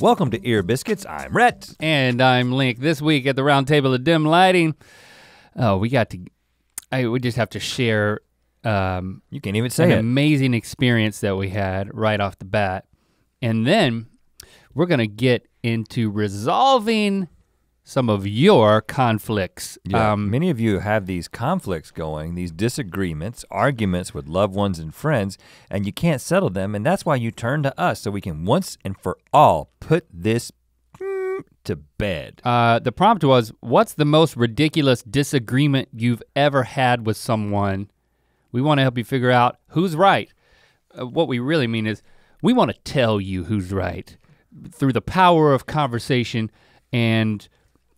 Welcome to Ear Biscuits, I'm Rhett. And I'm Link. This week at the Round Table of Dim Lighting, we just have to share you can't even say an it. amazing experience that we had right off the bat. And then we're gonna get into resolving some of your conflicts. Yeah, many of you have these conflicts going, these disagreements, arguments with loved ones and friends, and you can't settle them, and that's why you turn to us so we can once and for all put this to bed. The prompt was, what's the most ridiculous disagreement you've ever had with someone? We wanna help you figure out who's right. What we really mean is, we wanna tell you who's right through the power of conversation and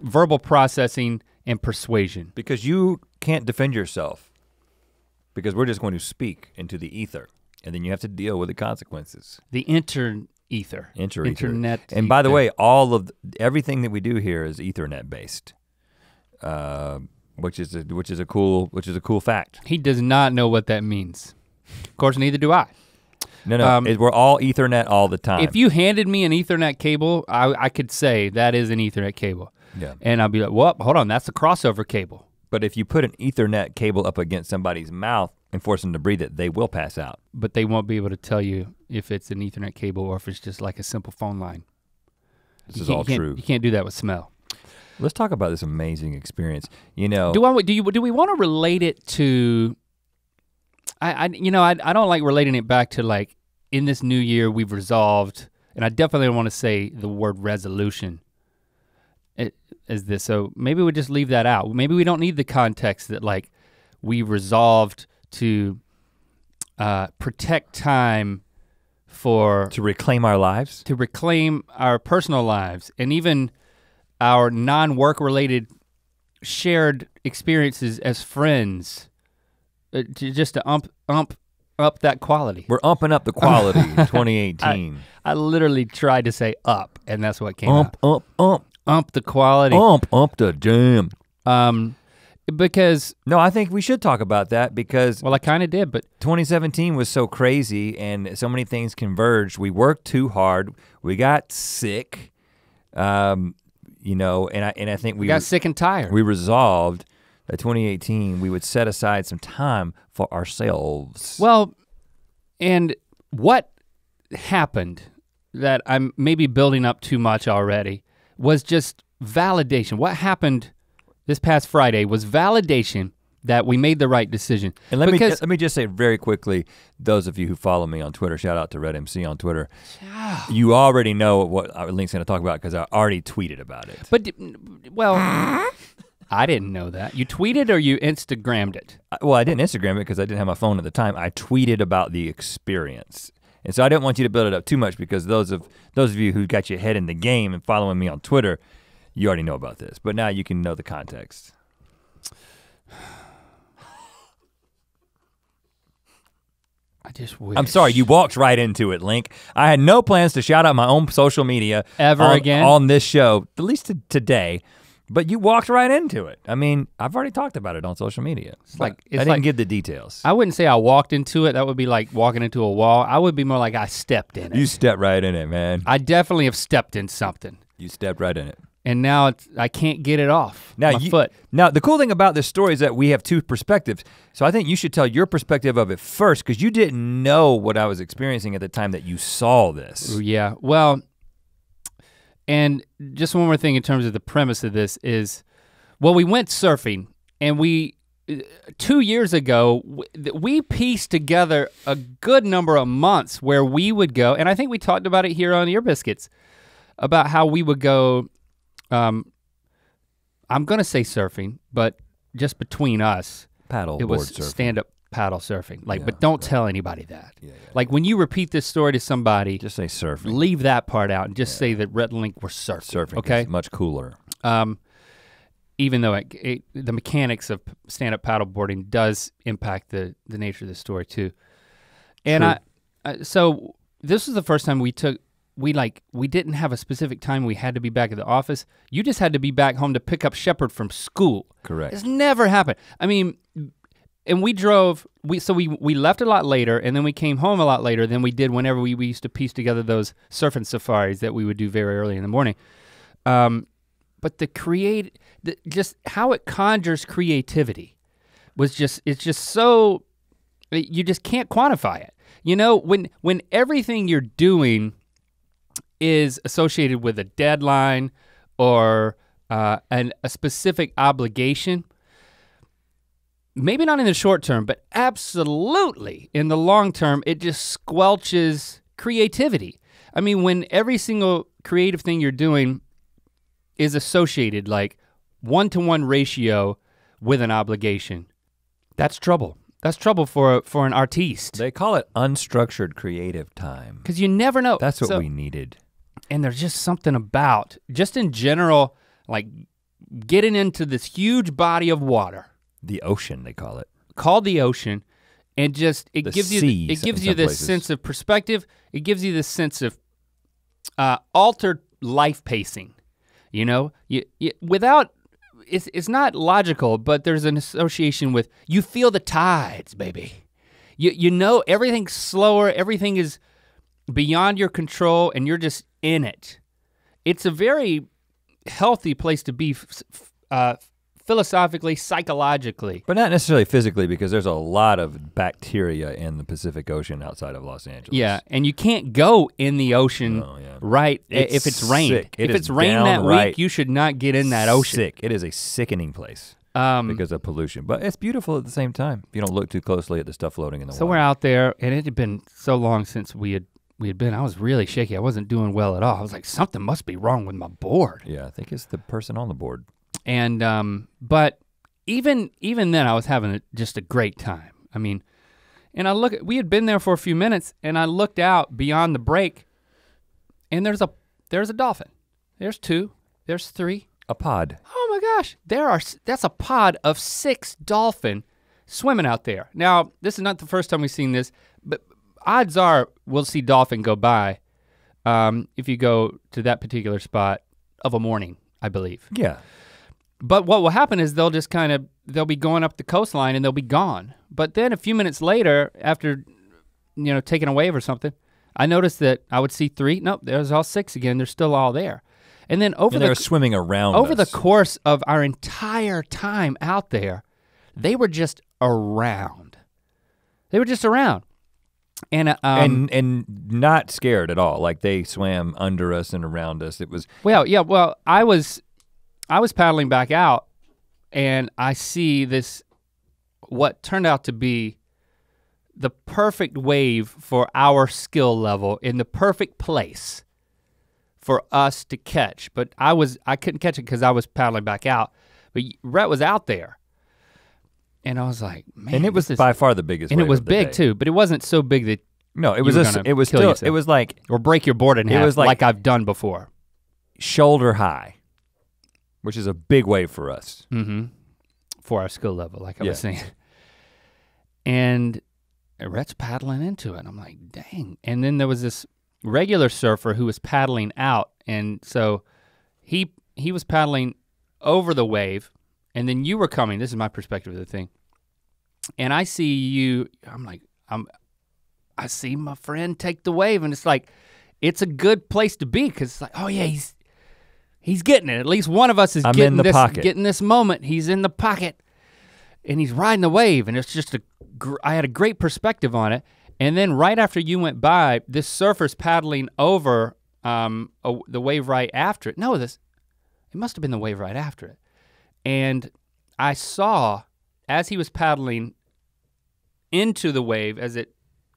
verbal processing and persuasion. Because you can't defend yourself, because we're just going to speak into the ether, and then you have to deal with the consequences. The inter-ether. Internet. And by the way, everything that we do here is Ethernet based, which is a cool fact. He does not know what that means. Of course, neither do I. No, we're all Ethernet all the time. If you handed me an Ethernet cable, I could say that is an Ethernet cable. Yeah. And I'll be like, well, hold on, that's a crossover cable. But if you put an Ethernet cable up against somebody's mouth and force them to breathe it, they will pass out. But they won't be able to tell you if it's an Ethernet cable or if it's just like a simple phone line. This is all true. You can't do that with smell. Let's talk about this amazing experience. You know. Do we want to relate it to? I don't like relating it back to like in this new year we've resolved, and I definitely don't want to say the word resolution. Is this, so maybe we just leave that out. Maybe we don't need the context that like we resolved to protect time to reclaim our lives? To reclaim our personal lives and even our non-work related shared experiences as friends, just to up that quality. We're umping up the quality in 2018. I literally tried to say up and that's what came out. Ump the quality. Ump the jam. Because no, I think we should talk about that because well, I kind of did, but 2017 was so crazy and so many things converged. We worked too hard. We got sick, and I think we got sick and tired. We resolved that 2018 we would set aside some time for ourselves. Well, and what happened that I'm maybe building up too much already was just validation. What happened this past Friday was validation that we made the right decision. And let me just say very quickly, those of you who follow me on Twitter, shout out to Rhett MC on Twitter. You already know what Link's gonna talk about because I already tweeted about it. But, well, I didn't know that. You tweeted or you Instagrammed it? Well, I didn't Instagram it because I didn't have my phone at the time. I tweeted about the experience. And so I didn't want you to build it up too much because those of you who got your head in the game and following me on Twitter, you already know about this. But now you can know the context. I just wish. I'm sorry, you walked right into it, Link. I had no plans to shout out my own social media again on this show, at least today. But you walked right into it. I mean, I've already talked about it on social media. I didn't give the details. I wouldn't say I walked into it. That would be like walking into a wall. I would be more like I stepped in it. You stepped right in it, man. I definitely have stepped in something. You stepped right in it. And now I can't get it off my foot. Now, the cool thing about this story is that we have two perspectives. So I think you should tell your perspective of it first because you didn't know what I was experiencing at the time that you saw this. Yeah, well, and just one more thing in terms of the premise of this is, well, we went surfing and 2 years ago, we pieced together a good number of months where we would go, and I think we talked about it here on Ear Biscuits, about how we would go, I'm gonna say surfing, but just between us, it was surfing. Stand-up paddle surfing. But don't tell anybody that. Yeah. Like when you repeat this story to somebody, just say surfing. Leave that part out and just say that Rhett and Link were surfing. Surfing, okay? Is much cooler. Even though the mechanics of stand-up paddleboarding does impact the nature of the story too. And so this was the first time we didn't have a specific time we had to be back at the office. You just had to be back home to pick up Shepard from school. Correct. It's never happened. I mean, and we left a lot later, and then we came home a lot later than we did whenever we used to piece together those surfing safaris that we would do very early in the morning. But just how it conjures creativity it's just so, you just can't quantify it. You know, when everything you're doing is associated with a deadline or a specific obligation, maybe not in the short term, but absolutely in the long term, it just squelches creativity. I mean, when every single creative thing you're doing is associated like 1-to-1 ratio with an obligation, that's trouble. That's trouble for an artiste. They call it unstructured creative time. Because you never know. That's what we needed. And there's just something about, just in general, like getting into this huge body of water. The ocean, they call it. Called the ocean, and just, it gives you this places. sense of perspective. It gives you this sense of altered life pacing. You know, without, it's not logical, but there's an association with, you feel the tides, baby. You know everything's slower, everything is beyond your control, and you're just in it. It's a very healthy place to be philosophically, psychologically. But not necessarily physically, because there's a lot of bacteria in the Pacific Ocean outside of Los Angeles. Yeah, and you can't go in the ocean right if it's rained. Sick. If it's rained that week, you should not get in that ocean. Sick. It is a sickening place because of pollution, but it's beautiful at the same time if you don't look too closely at the stuff floating in the water. So we're out there, and it had been so long since we had been, I was really shaky. I wasn't doing well at all. I was like, something must be wrong with my board. Yeah, I think it's the person on the board. And, but even then I was having just a great time. I mean, and we had been there for a few minutes, and I looked out beyond the break, and there's a dolphin. There's 2, there's 3. A pod. Oh my gosh, that's a pod of 6 dolphin swimming out there. Now, this is not the first time we've seen this, but odds are we'll see dolphin go by if you go to that particular spot of a morning, I believe. Yeah. But what will happen is they'll be going up the coastline and they'll be gone. But then a few minutes later, after taking a wave or something, I noticed that I would see 3. Nope, there's all 6 again. They're still all there. And then they're swimming around over us. the course of our entire time out there, they were just around. They were just around. And not scared at all. Like they swam under us and around us. It was I was paddling back out, and I see this, what turned out to be the perfect wave for our skill level in the perfect place for us to catch. But I couldn't catch it because I was paddling back out, but Rhett was out there. And I was like, man. And it was by far the biggest wave. And it was big too, but it wasn't so big that it was like, or break your board in half, it was like I've done before. Shoulder high, which is a big wave for us. Mm-hmm. For our skill level, like I was saying. And Rhett's paddling into it. I'm like, dang. And then there was this regular surfer who was paddling out. And so he was paddling over the wave, and then you were coming. This is my perspective of the thing. And I see you, I see my friend take the wave, and it's like, it's a good place to be, because it's like, oh yeah, he's getting it. At least one of us is getting this moment. He's in the pocket, and he's riding the wave, and it's just I had a great perspective on it. And then right after you went by, this surfer's paddling over the wave right after it. No, it must have been the wave right after it. And I saw, as he was paddling into the wave,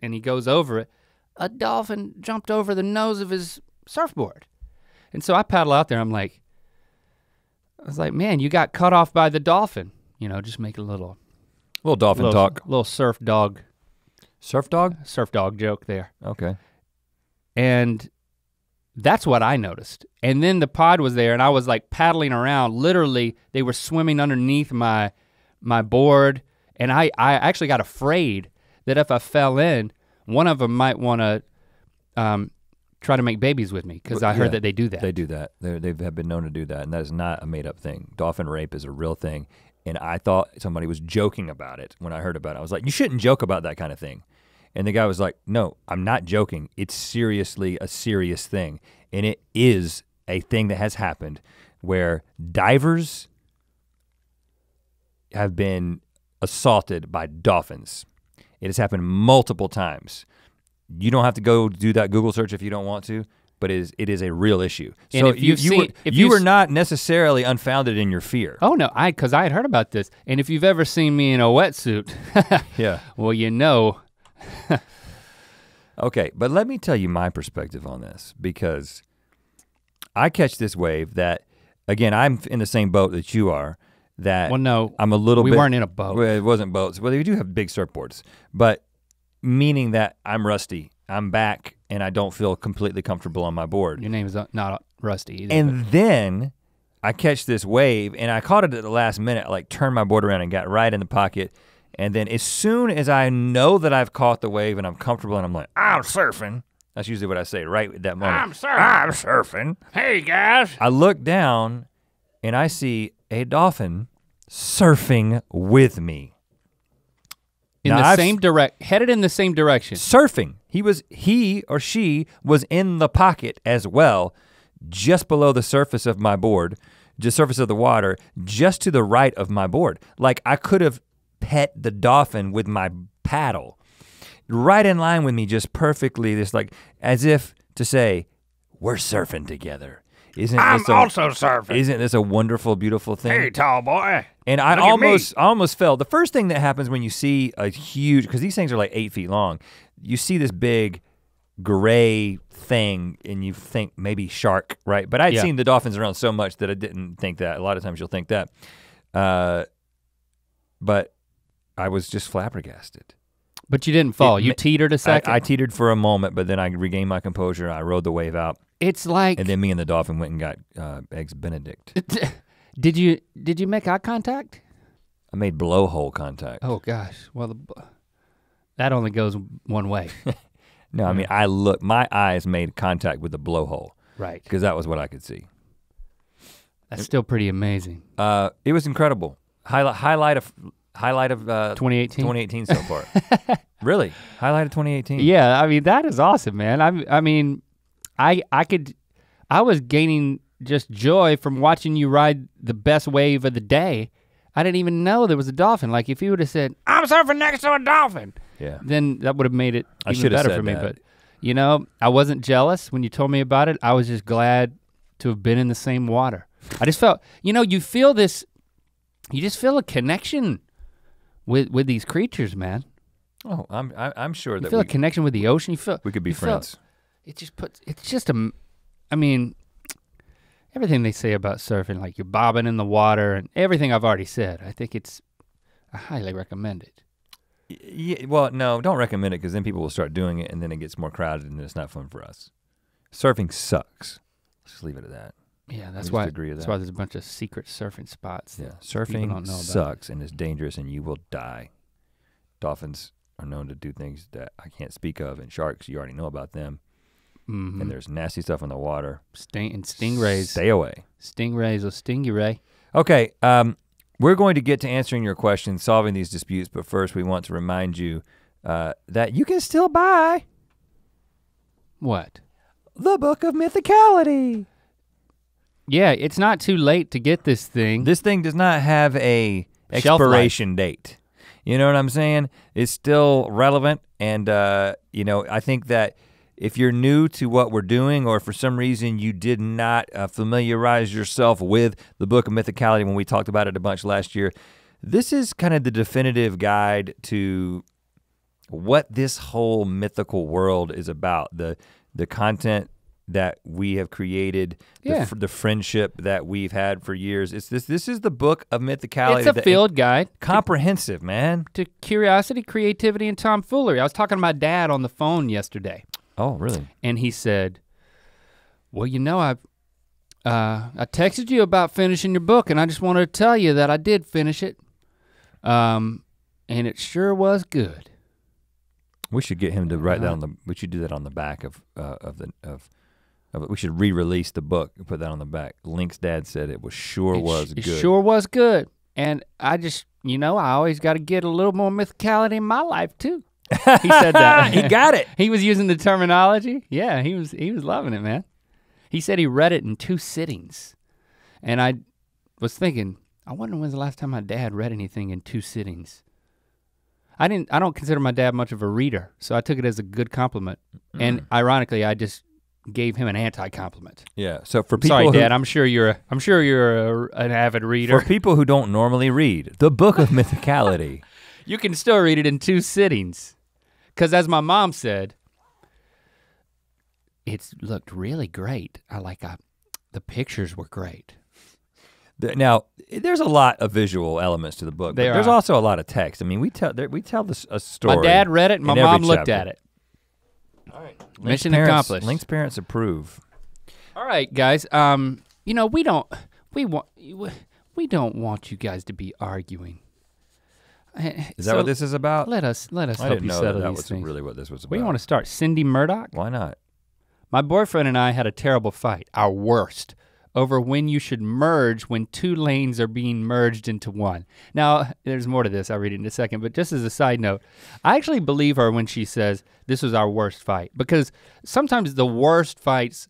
and he goes over it, a dolphin jumped over the nose of his surfboard. And so I paddle out there, I was like, man, you got cut off by the dolphin. Just make a little dolphin talk. Little surf dog. Surf dog? Surf dog joke there. Okay. And that's what I noticed. And then the pod was there, and I was like paddling around. Literally, they were swimming underneath my board, and I actually got afraid that if I fell in, one of them might wanna try to make babies with me, because I heard that they do that. They do that. They have been known to do that, and that is not a made up thing. Dolphin rape is a real thing. And I thought somebody was joking about it when I heard about it. I was like, you shouldn't joke about that kind of thing. And the guy was like, no, I'm not joking. It's seriously a serious thing. And it is a thing that has happened where divers have been assaulted by dolphins. It has happened multiple times. You don't have to go do that Google search if you don't want to, but it is a real issue. And so you were not necessarily unfounded in your fear. Oh no, because I had heard about this. And if you've ever seen me in a wetsuit, yeah. Well, you know. Okay, but let me tell you my perspective on this, because I catch this wave that, again, I'm in the same boat that you are, that well, no, I'm a little bit. We weren't in a boat. Well, it wasn't boats. Well, we do have big surfboards, but meaning that I'm rusty. I'm back and I don't feel completely comfortable on my board. Your name is not Rusty either. And then I catch this wave and I caught it at the last minute, like turned my board around and got right in the pocket. And then as soon as I know that I've caught the wave and I'm comfortable and I'm like, I'm surfing. That's usually what I say right at that moment. I'm surfing. Hey guys. I look down and I see a dolphin surfing with me. Headed in the same direction. Surfing. He or she was in the pocket as well, just below the surface of my board, just surface of the water, just to the right of my board. Like I could have pet the dolphin with my paddle, right in line with me, just perfectly, just like, as if to say, we're surfing together. I'm also surfing. Isn't this a wonderful, beautiful thing? Hey, tall boy. And I almost fell. The first thing that happens when you see a huge, because these things are like 8 feet long, you see this big gray thing and you think maybe shark, right? But I'd seen the dolphins around so much that I didn't think that. A lot of times you'll think that. But I was just flabbergasted. But you didn't fall, you teetered a second? I teetered for a moment, but then I regained my composure, I rode the wave out. It's like. And then me and the dolphin went and got Eggs Benedict. Did you make eye contact? I made blowhole contact. Oh gosh, well that only goes one way. No, I mean my eyes made contact with the blowhole. Right. Because that was what I could see. That's still pretty amazing. It was incredible. Highlight of 2018? 2018 so far. Really, highlight of 2018. Yeah, I mean, that is awesome, man. I was gaining just joy from watching you ride the best wave of the day. I didn't even know there was a dolphin. Like if you would have said, I'm surfing next to a dolphin. Yeah. Then that would have made it even better for me. But you know, I wasn't jealous when you told me about it. I was just glad to have been in the same water. I just felt, you know, you just feel a connection with these creatures, man. Oh, I'm sure that you feel a connection with the ocean. You feel we could be friends. I mean, everything they say about surfing, like you're bobbing in the water and everything I've already said, I highly recommend it. Yeah, well, no, don't recommend it because then people will start doing it and then it gets more crowded and then it's not fun for us. Surfing sucks. Let's just leave it at that. Yeah, that's why there's a bunch of secret surfing spots. Yeah, surfing sucks and it's dangerous and you will die. Dolphins are known to do things that I can't speak of, and sharks, you already know about them. Mm-hmm. And there's nasty stuff in the water. And stingrays. Stay away. Stingrays will sting you, Ray. Okay, we're going to get to answering your questions, solving these disputes, but first we want to remind you that you can still buy what? The Book of Mythicality. Yeah, it's not too late to get this thing. This thing does not have a expiration date. You know what I'm saying? It's still relevant, and you know, I think that if you're new to what we're doing, or for some reason you did not familiarize yourself with the Book of Mythicality when we talked about it a bunch last year, this is kind of the definitive guide to what this whole mythical world is about. The content that we have created, the friendship that we've had for years. This is the Book of Mythicality. It's a field guide. Comprehensive, man. To curiosity, creativity, and tomfoolery. I was talking to my dad on the phone yesterday. Oh, really? And he said, well, you know, I texted you about finishing your book, and I just wanted to tell you that I did finish it. And it sure was good. We should get him to write that we should do that on the back of we should re-release the book and put that on the back. Link's dad said it was good. It sure was good. And I just, I always got to get a little more mythicality in my life too. He said that. He got it. He was using the terminology. Yeah, he was loving it, man. He said he read it in 2 sittings. And I was thinking, I wonder when's the last time my dad read anything in 2 sittings. I don't consider my dad much of a reader, so I took it as a good compliment. And ironically, I just gave him an anti-compliment. Yeah, so for people Sorry, Dad, I'm sure you're an avid reader. For people who don't normally read, the Book of Mythicality. You can still read it in 2 sittings. Because as my mom said, it's looked really great. The pictures were great. Now, there's a lot of visual elements to the book, but there's also a lot of text. I mean, we tell a story. My dad read it, my mom looked at it. All right. Mission accomplished. Link's parents approve. All right, guys. We don't want you guys to be arguing. Is that what this is about? Let us help you settle these things. That was really what this was about. We want to start Cindy Murdoch. Why not? My boyfriend and I had a terrible fight, our worst, over when you should merge when 2 lanes are being merged into one. Now, there's more to this, I'll read it in a second, but just as a side note, I actually believe her when she says this was our worst fight, because sometimes the worst fights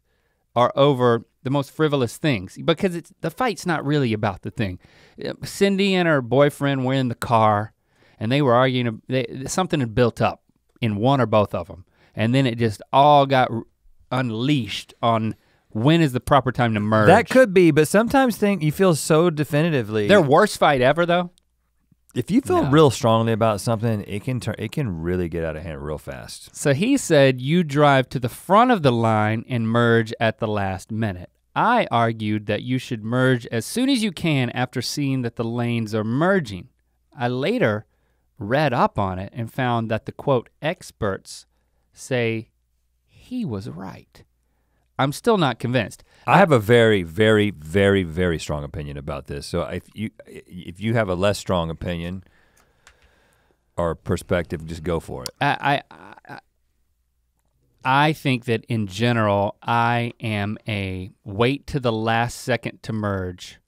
are over the most frivolous things, because the fight's not really about the thing. Cindy and her boyfriend were in the car, and they were arguing, something had built up in one or both of them, and then it just all got unleashed on when is the proper time to merge. That could be, but sometimes you feel so definitively. Their worst fight ever though? If you feel real strongly about something, it can really get out of hand real fast. So he said you drive to the front of the line and merge at the last minute. I argued that you should merge as soon as you can after seeing that the lanes are merging. I later read up on it and found that the quote experts say he was right. I'm still not convinced. I have a very, very, very, very strong opinion about this. So if you have a less strong opinion or perspective, just go for it. I think that in general, I am a wait to the last second to merge,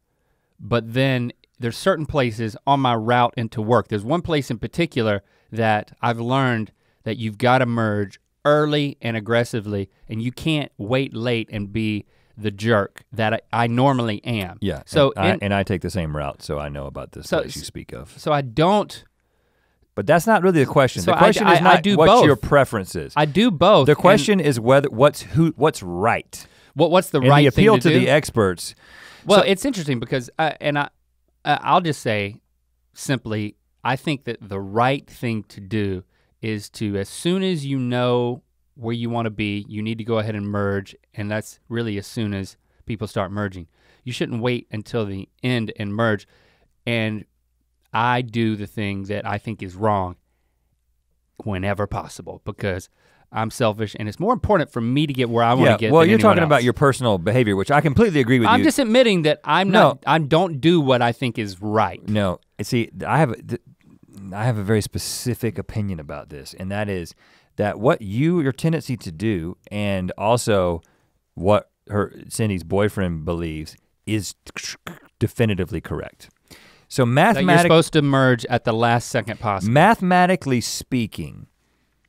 but then there's certain places on my route into work. There's one place in particular that I've learned that you've gotta merge early and aggressively, and you can't wait late and be the jerk that I normally am. Yeah, so and I take the same route, so I know about this place you speak of. So I don't. But that's not really the question. So the question is not what both. Your preference is. I do both. The question is what's right. What's the and right the appeal thing to do? the experts. Well, it's interesting because I'll just say simply, I think that the right thing to do is to, as soon as you know where you want to be, you need to go ahead and merge, and that's really as soon as people start merging. You shouldn't wait until the end and merge, and I do the thing that I think is wrong whenever possible because I'm selfish and it's more important for me to get where I want to get. Well, you're talking else. about your personal behavior, which I completely agree with you. I'm just admitting that I don't do what I think is right. No, see, I have a very specific opinion about this, and that is that what your tendency to do, and also what Cindy's boyfriend believes is definitively correct. So that you're supposed to merge at the last second possible. Mathematically speaking,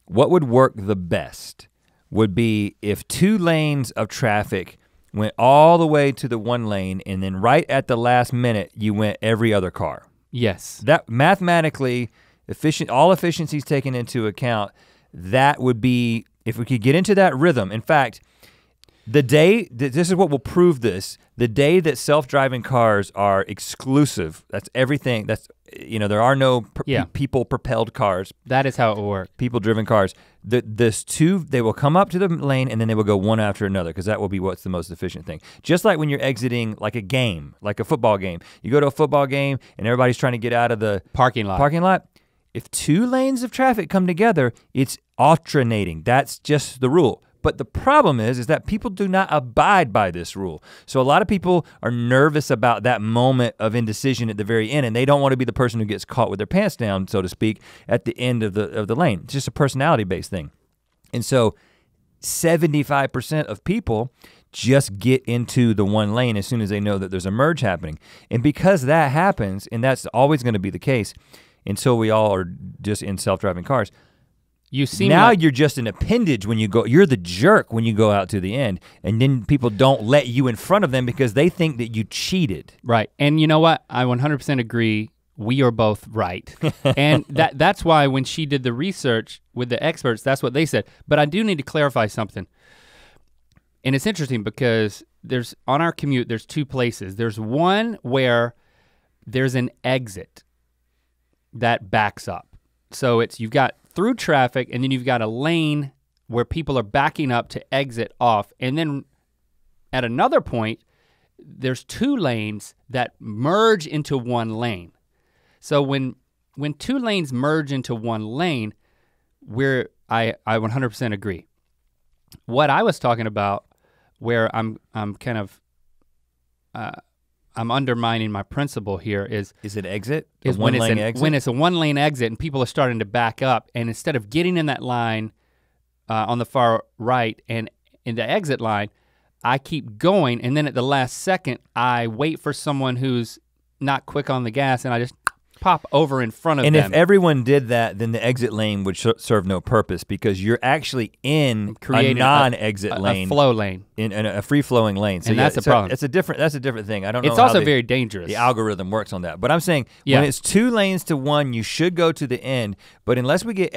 what would work the best would be if 2 lanes of traffic went all the way to the 1 lane, and then right at the last minute, you went every other car. Yes. That mathematically efficient, all efficiencies taken into account, that would be, if we could get into that rhythm. In fact, this is what will prove this, the day that self-driving cars are exclusive, that's everything, there are no people-propelled cars. That is how it will work. People-driven cars. They will come up to the lane and then they will go one after another because that will be what's the most efficient thing. Just like when you're exiting like a game, like a football game. You go to a football game and everybody's trying to get out of the parking lot. If 2 lanes of traffic come together, it's alternating. That's just the rule. But the problem is that people do not abide by this rule. So a lot of people are nervous about that moment of indecision at the very end, and they don't want to be the person who gets caught with their pants down, so to speak, at the end of the lane. It's just a personality-based thing. And so 75% of people just get into the one lane as soon as they know that there's a merge happening. And because that happens, and that's always gonna be the case until we all are just in self-driving cars, you seem now like, you're just an appendage when you go, you're the jerk when you go out to the end, and then people don't let you in front of them because they think that you cheated. right, and you know what? I 100% agree, we are both right. And that's why when she did the research with the experts, that's what they said. But I do need to clarify something. And it's interesting because on our commute, there's two places. There's one where there's an exit that backs up. So you've got through traffic and then you've got a lane where people are backing up to exit off. And then at another point, there's two lanes that merge into one lane. So when two lanes merge into one lane, I 100% agree. What I was talking about, where I'm kind of I'm undermining my principle here is it exit? Is when it's a one lane exit and people are starting to back up, and instead of getting in that line on the far right and in the exit line, I keep going, and then at the last second, I wait for someone who's not quick on the gas, and I just pop over in front of them. And if everyone did that, then the exit lane would serve no purpose because you're actually in a non-exit lane. A flow lane. In a free-flowing lane. So and that's a problem. That's a different thing. I don't know It's also very dangerous. The algorithm works on that. But I'm saying when it's two lanes to one, you should go to the end. But unless we get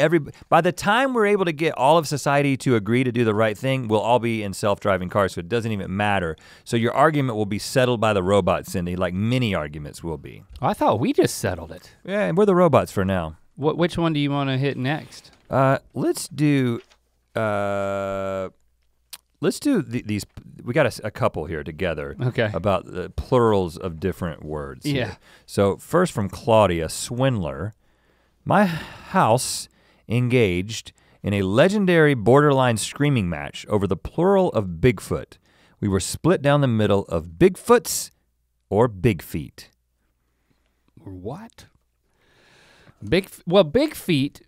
by the time we're able to get all of society to agree to do the right thing, we'll all be in self-driving cars, so it doesn't even matter. So your argument will be settled by the robots, Cindy, like many arguments will be. Oh, I thought we just settled it. Yeah, and we're the robots for now. Which one do you want to hit next? Let's do these. We got a couple here together. Okay. About the plurals of different words. Yeah. Here. So first from Claudia, swindler. My house engaged in a legendary borderline screaming match over the plural of Bigfoot. We were split down the middle of Bigfoots or Big Feet. What? Big feet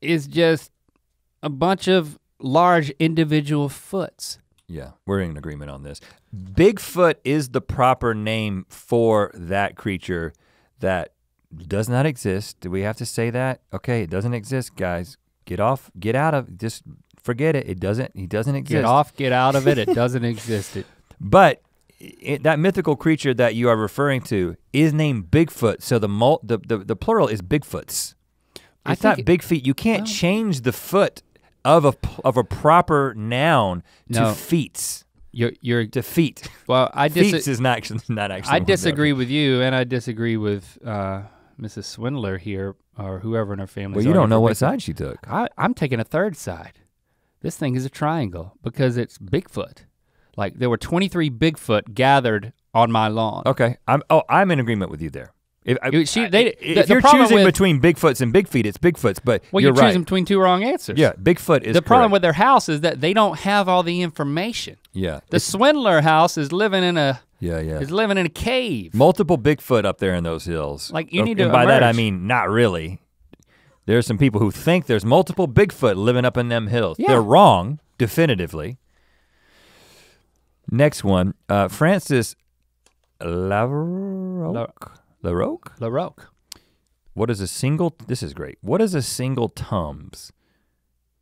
is just a bunch of large individual foots. Yeah, we're in agreement on this. Bigfoot is the proper name for that creature that does not exist. Do we have to say that? Okay, it doesn't exist, guys. Get out of, just forget it. He doesn't exist. Get out of it, it doesn't exist. But that mythical creature that you are referring to is named Bigfoot, so the plural is Bigfoots. It's not Big Feet. You can't change the foot of a proper noun to feets. You're to feet. Well, feets is not actually. I disagree with you, and I disagree with Mrs. Swindler here, or whoever in her family. Well, you don't know what side she took. I'm taking a third side. This thing is a triangle because it's Bigfoot. Like there were 23 Bigfoot gathered on my lawn. Okay, I'm in agreement with you there. If you're choosing between Bigfoots and Big Feet, it's Bigfoots, but you're right. choosing between two wrong answers. Yeah, Bigfoot is the problem with their house is that they don't have all the information. Yeah. The swindler house is living in a is living in a cave. Multiple Bigfoot up there in those hills. Like you need to and by that I mean not really. There's some people who think there's multiple Bigfoot living up in them hills. Yeah. They're wrong, definitively. Next one, Francis LaRoque. This is great. What is a single Tums,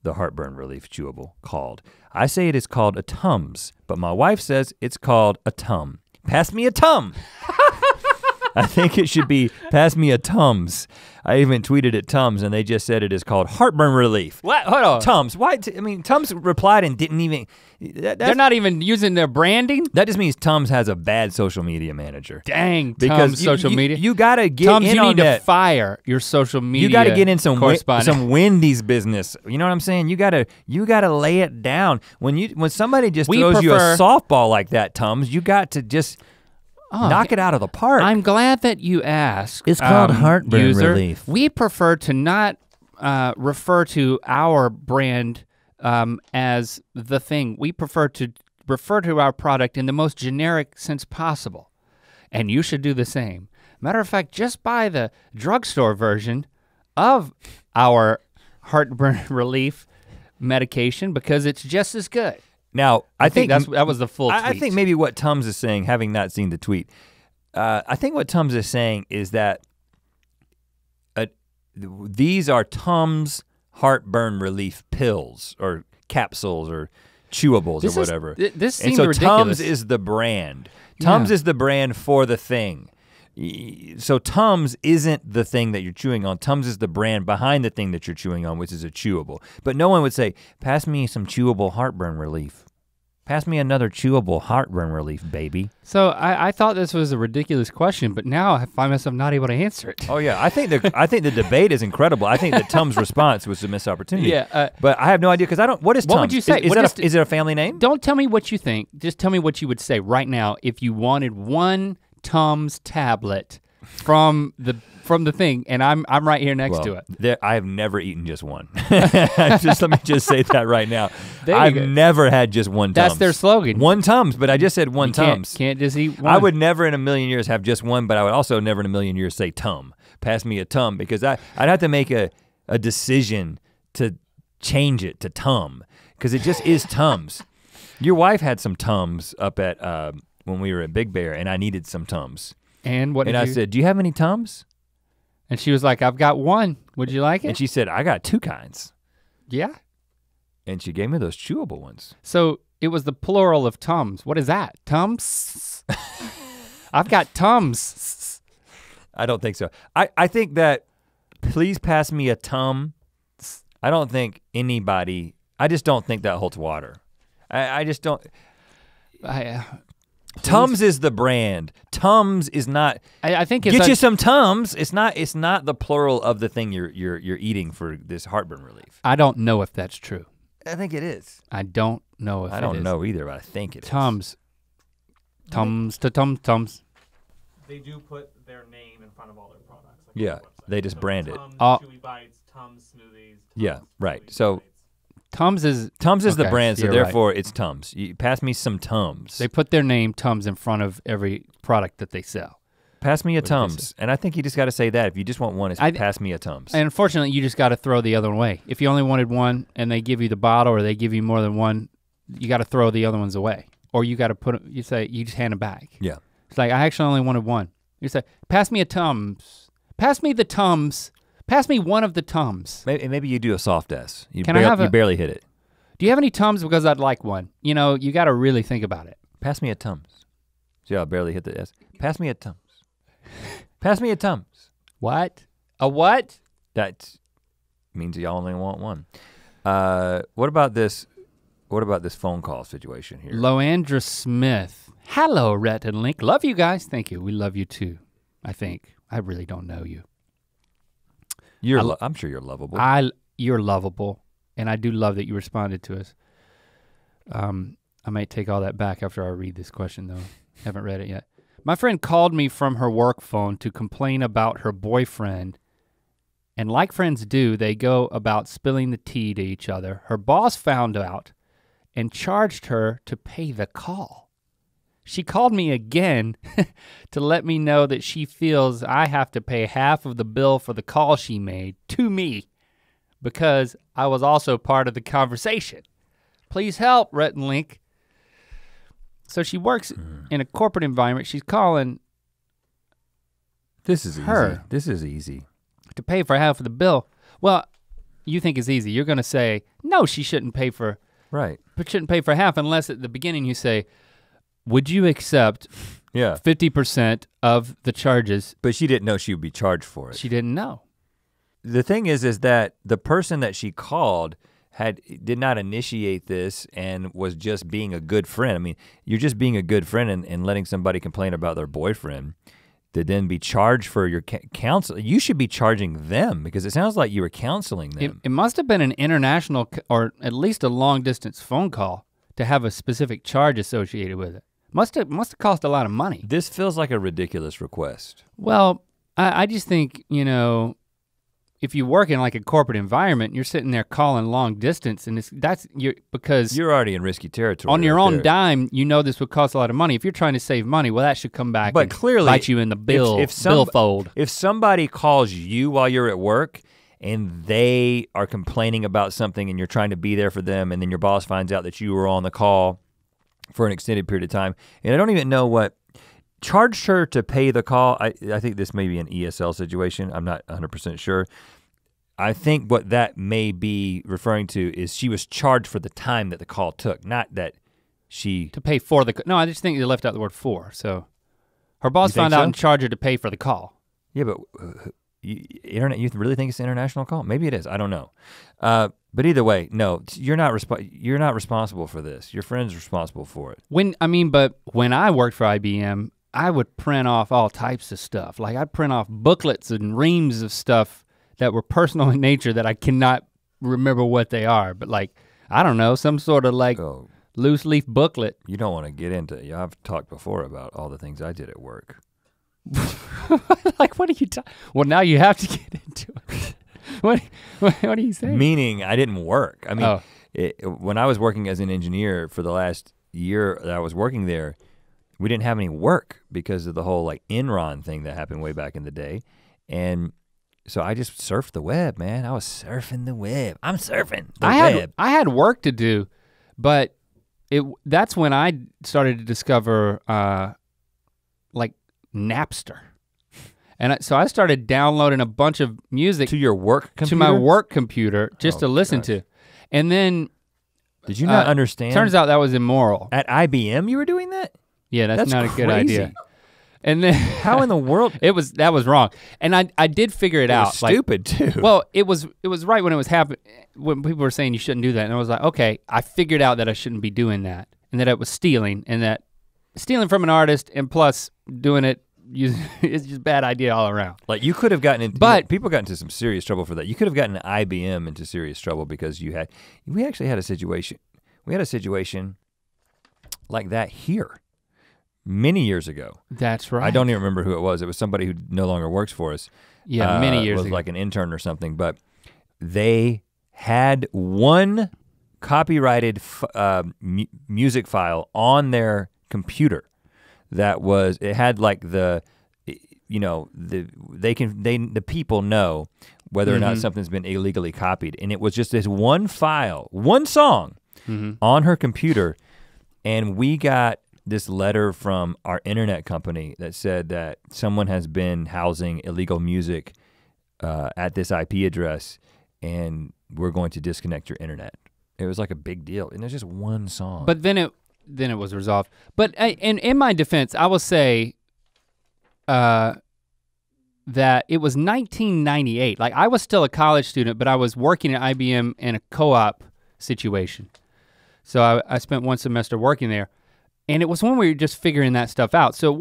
the heartburn relief chewable, called? I say it is called a Tums, but my wife says it's called a Tum. Pass me a Tum. I think it should be pass me a Tums. I even tweeted at Tums and they just said it is called heartburn relief. What? Hold on. Tums, why? Tums replied and didn't even. They're not even using their branding? That just means Tums has a bad social media manager. Dang, because social media. You gotta get Tums, in you on need that. to fire your social media. You gotta get in some correspondent. Wendy's business. You know what I'm saying? You gotta lay it down. When somebody just throws you a softball like that, Tums, you got to just knock it out of the park. I'm glad that you asked. It's called heartburn relief. We prefer to not refer to our brand as the thing. We prefer to refer to our product in the most generic sense possible. And you should do the same. Matter of fact, just buy the drugstore version of our heartburn relief medication because it's just as good. Now, I think that was the full tweet. I think maybe what Tums is saying, having not seen the tweet, I think what Tums is saying is that these are Tums heartburn relief pills or capsules or chewables or whatever. This seems so ridiculous. Tums is the brand. Tums is the brand for the thing. So Tums isn't the thing that you're chewing on. Tums is the brand behind the thing that you're chewing on, which is a chewable. But no one would say, pass me some chewable heartburn relief. Pass me another chewable heartburn relief, baby. So I thought this was a ridiculous question, but now I find myself not able to answer it. Oh yeah, I think the debate is incredible. I think that Tums' response was a missed opportunity. Yeah, but I have no idea because I don't. What is Tums? What would you say? Is it a family name? Don't tell me what you think. Just tell me what you would say right now if you wanted one Tums tablet from the thing, and I'm right here next to it. I have never eaten just one. Let me just say that right now. I've never had just one Tums. That's their slogan. One Tums, but I just said one Tums. Can't just eat one. I would never in a million years have just one, but I would also never in a million years say Tum. Pass me a Tum, because I'd have to make a decision to change it to Tum, because it just is Tums. Your wife had some Tums up at when we were at Big Bear, and I needed some Tums. And what? And I said, "Do you have any Tums?" And she was like, "I've got one. Would you like it?" And she said, "I got two kinds." Yeah. And she gave me those chewable ones. So it was the plural of Tums. What is that? Tums? I've got Tums. I don't think so. I think that please pass me a Tum. I don't think anybody, I just don't think that holds water. I just don't. Tums is the brand. Tums is not. I think it's get you some Tums. It's not the plural of the thing you're eating for this heartburn relief. I don't know if that's true. I think it is. I don't know if I don't know either, but I think it Tums. Tums to Tums. They do put their name in front of all their products. Like yeah, they just brand it. Tums Chewy Bites, Tums Smoothies. Tums yeah, right. So Tums is the brand, so therefore right. it's Tums. You pass me some Tums. They put their name Tums in front of every product that they sell. Pass me a Tums, and I think you just got to say that. If you just want one, it's pass me a Tums. And unfortunately, you just got to throw the other one away. If you only wanted one and they give you the bottle or they give you more than one, you got to throw the other ones away. Or you got to you just hand them back. Yeah. It's like, I actually only wanted one. You say, pass me a Tums. Pass me the Tums. Pass me one of the Tums. Maybe you do a soft S. You barely hit it. Do you have any Tums? Because I'd like one. You know, you got to really think about it. Pass me a Tums. See how I barely hit the S? Pass me a Tums. Pass me a Tums. What? A what? That means you only want one. What about this phone call situation here? Loandra Smith. Hello, Rhett and Link. Love you guys. Thank you. We love you too. I think. I really don't know you. I'm sure you're lovable. You're lovable, and I do love that you responded to us. I might take all that back after I read this question though. Haven't read it yet. My friend called me from her work phone to complain about her boyfriend, and like friends do, they go about spilling the tea to each other. Her boss found out and charged her to pay the call. She called me again to let me know that she feels I have to pay half of the bill for the call she made to me because I was also part of the conversation. Please help, Rhett and Link. So she works in a corporate environment. She's calling This is her. Easy. This is easy. To pay for half of the bill. Well, you think it's easy. You're gonna say, no, she shouldn't pay for, right. But shouldn't pay for half unless at the beginning you say, would you accept 50% of the charges? But she didn't know she would be charged for it. She didn't know. The thing is that the person that she called did not initiate this and was just being a good friend. I mean, you're just being a good friend and letting somebody complain about their boyfriend to then be charged for your counsel. You should be charging them because it sounds like you were counseling them. It must have been an international or at least a long distance phone call to have a specific charge associated with it. Must have cost a lot of money. This feels like a ridiculous request. Well, I just think, you know, if you work in like a corporate environment, you're sitting there calling long distance and because you're already in risky territory. On your own dime, you know this would cost a lot of money. If you're trying to save money, well that should come back and clearly, bite you in the billfold. If somebody calls you while you're at work and they are complaining about something and you're trying to be there for them, and then your boss finds out that you were on the call for an extended period of time. And I don't even know what charged her to pay the call. I think this may be an ESL situation. I'm not 100% sure. I think what that may be referring to is she was charged for the time that the call took, not that she... To pay for the, no, I just think they left out the word for, so. Her boss found out and charged her to pay for the call. Yeah, but you really think it's an international call? Maybe it is, I don't know. But either way, no, you're not responsible for this. Your friend's responsible for it. But when I worked for IBM, I would print off all types of stuff. Like I'd print off booklets and reams of stuff that were personal in nature that I cannot remember what they are. But like, I don't know, some sort of like loose leaf booklet. You don't want to get into it. I've talked before about all the things I did at work. Like, what are you talking? Well, now you have to get into it. What are you saying? Meaning I didn't work. I mean, when I was working as an engineer for the last year that I was working there, we didn't have any work because of the whole like Enron thing that happened way back in the day. And so I just surfed the web, man. I was surfing the web. I'm surfing the web. I had work to do, but that's when I started to discover like Napster. And so I started downloading a bunch of music to your work computer? To my work computer just to listen to. And then did you not understand? Turns out that was immoral. At IBM you were doing that? Yeah, that's not crazy. A good idea. And then how in the world? That was wrong. And I did figure it out. Stupid too. Well, it was right when it was happening, when people were saying you shouldn't do that. And I was like, okay, I figured out that I shouldn't be doing that. And that it was stealing, and that stealing from an artist and plus doing it, it's just a bad idea all around. Like you could have gotten into, but people got into some serious trouble for that. You could have gotten IBM into serious trouble because we actually had a situation like that here many years ago. That's right. I don't even remember who it was. It was somebody who no longer works for us. Yeah, many years ago. Was like an intern or something, but they had one copyrighted music file on their computer that it had like the people know whether or not something's been illegally copied, and it was just this one file, one song on her computer, and we got this letter from our internet company that said that someone has been housing illegal music at this IP address, and we're going to disconnect your internet. It was like a big deal, and it's just one song. But then it was resolved. But in my defense, I will say that it was 1998. Like I was still a college student, but I was working at IBM in a co-op situation. So I spent one semester working there, and it was when we were just figuring that stuff out. So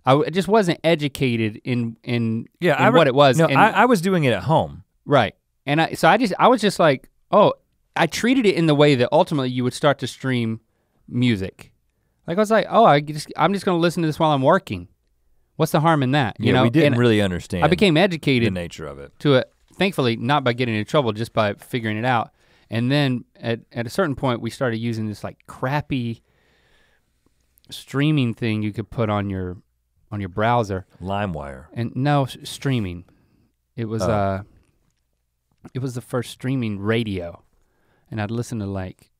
I just wasn't educated in what it was. No, I was doing it at home. Right, and I was just like, oh. I treated it in the way that ultimately you would start to stream music. Like I was like, oh, I'm just gonna listen to this while I'm working. What's the harm in that? You know, we didn't really understand. I became educated the nature of it. To it, thankfully, not by getting in trouble, just by figuring it out. And then at a certain point, we started using this like crappy streaming thing you could put on your browser. LimeWire. And no, streaming. It was the first streaming radio. And I'd listen to like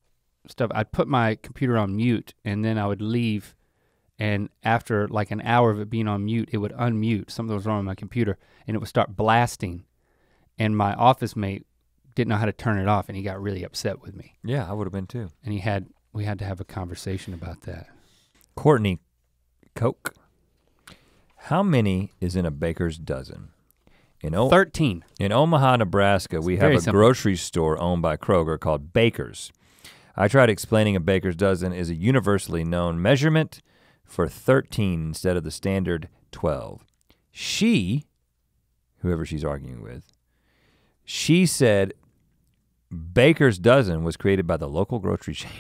stuff. I'd put my computer on mute, and then I would leave, and after like an hour of it being on mute, it would unmute. Something was wrong with my computer, and it would start blasting. And my office mate didn't know how to turn it off, and he got really upset with me. Yeah, I would have been too. And we had to have a conversation about that. Courtney, Coke. How many is in a baker's dozen? 13. In Omaha, Nebraska, we have a grocery store owned by Kroger called Baker's. I tried explaining a baker's dozen is a universally known measurement for 13 instead of the standard 12. She, whoever she's arguing with, she said baker's dozen was created by the local grocery chain.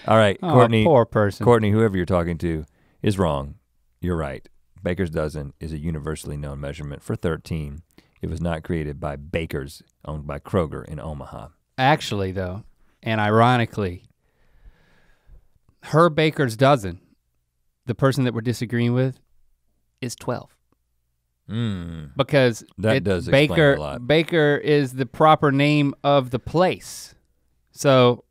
All right, Courtney. Poor person. Courtney, whoever you're talking to is wrong. You're right. Baker's dozen is a universally known measurement for 13. It was not created by bakers owned by Kroger in Omaha. Actually though, and ironically, her baker's dozen, the person that we're disagreeing with, is 12. Because that does explain a lot. Baker is the proper name of the place. So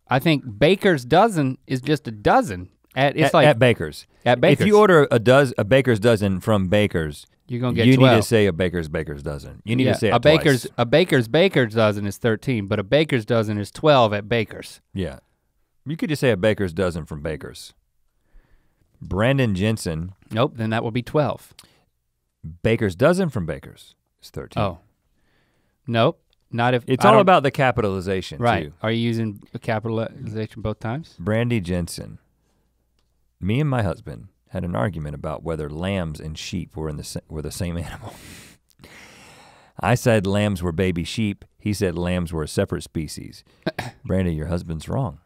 I think Baker's dozen is just a dozen. At Baker's. At Baker's. If you order a Baker's dozen from Baker's, you're gonna get 12. You need to say a Baker's dozen. You need to say it twice. A Baker's dozen is 13, but a Baker's dozen is 12 at Baker's. Yeah. You could just say a Baker's dozen from Baker's. Brandon Jensen. Nope, then that will be 12. Baker's dozen from Baker's is 13. Oh. Nope, not if it's all about the capitalization right. too. Are you using a capitalization both times? Brandy Jensen. Me and my husband had an argument about whether lambs and sheep were the same animal. I said lambs were baby sheep. He said lambs were a separate species. Brandy, your husband's wrong.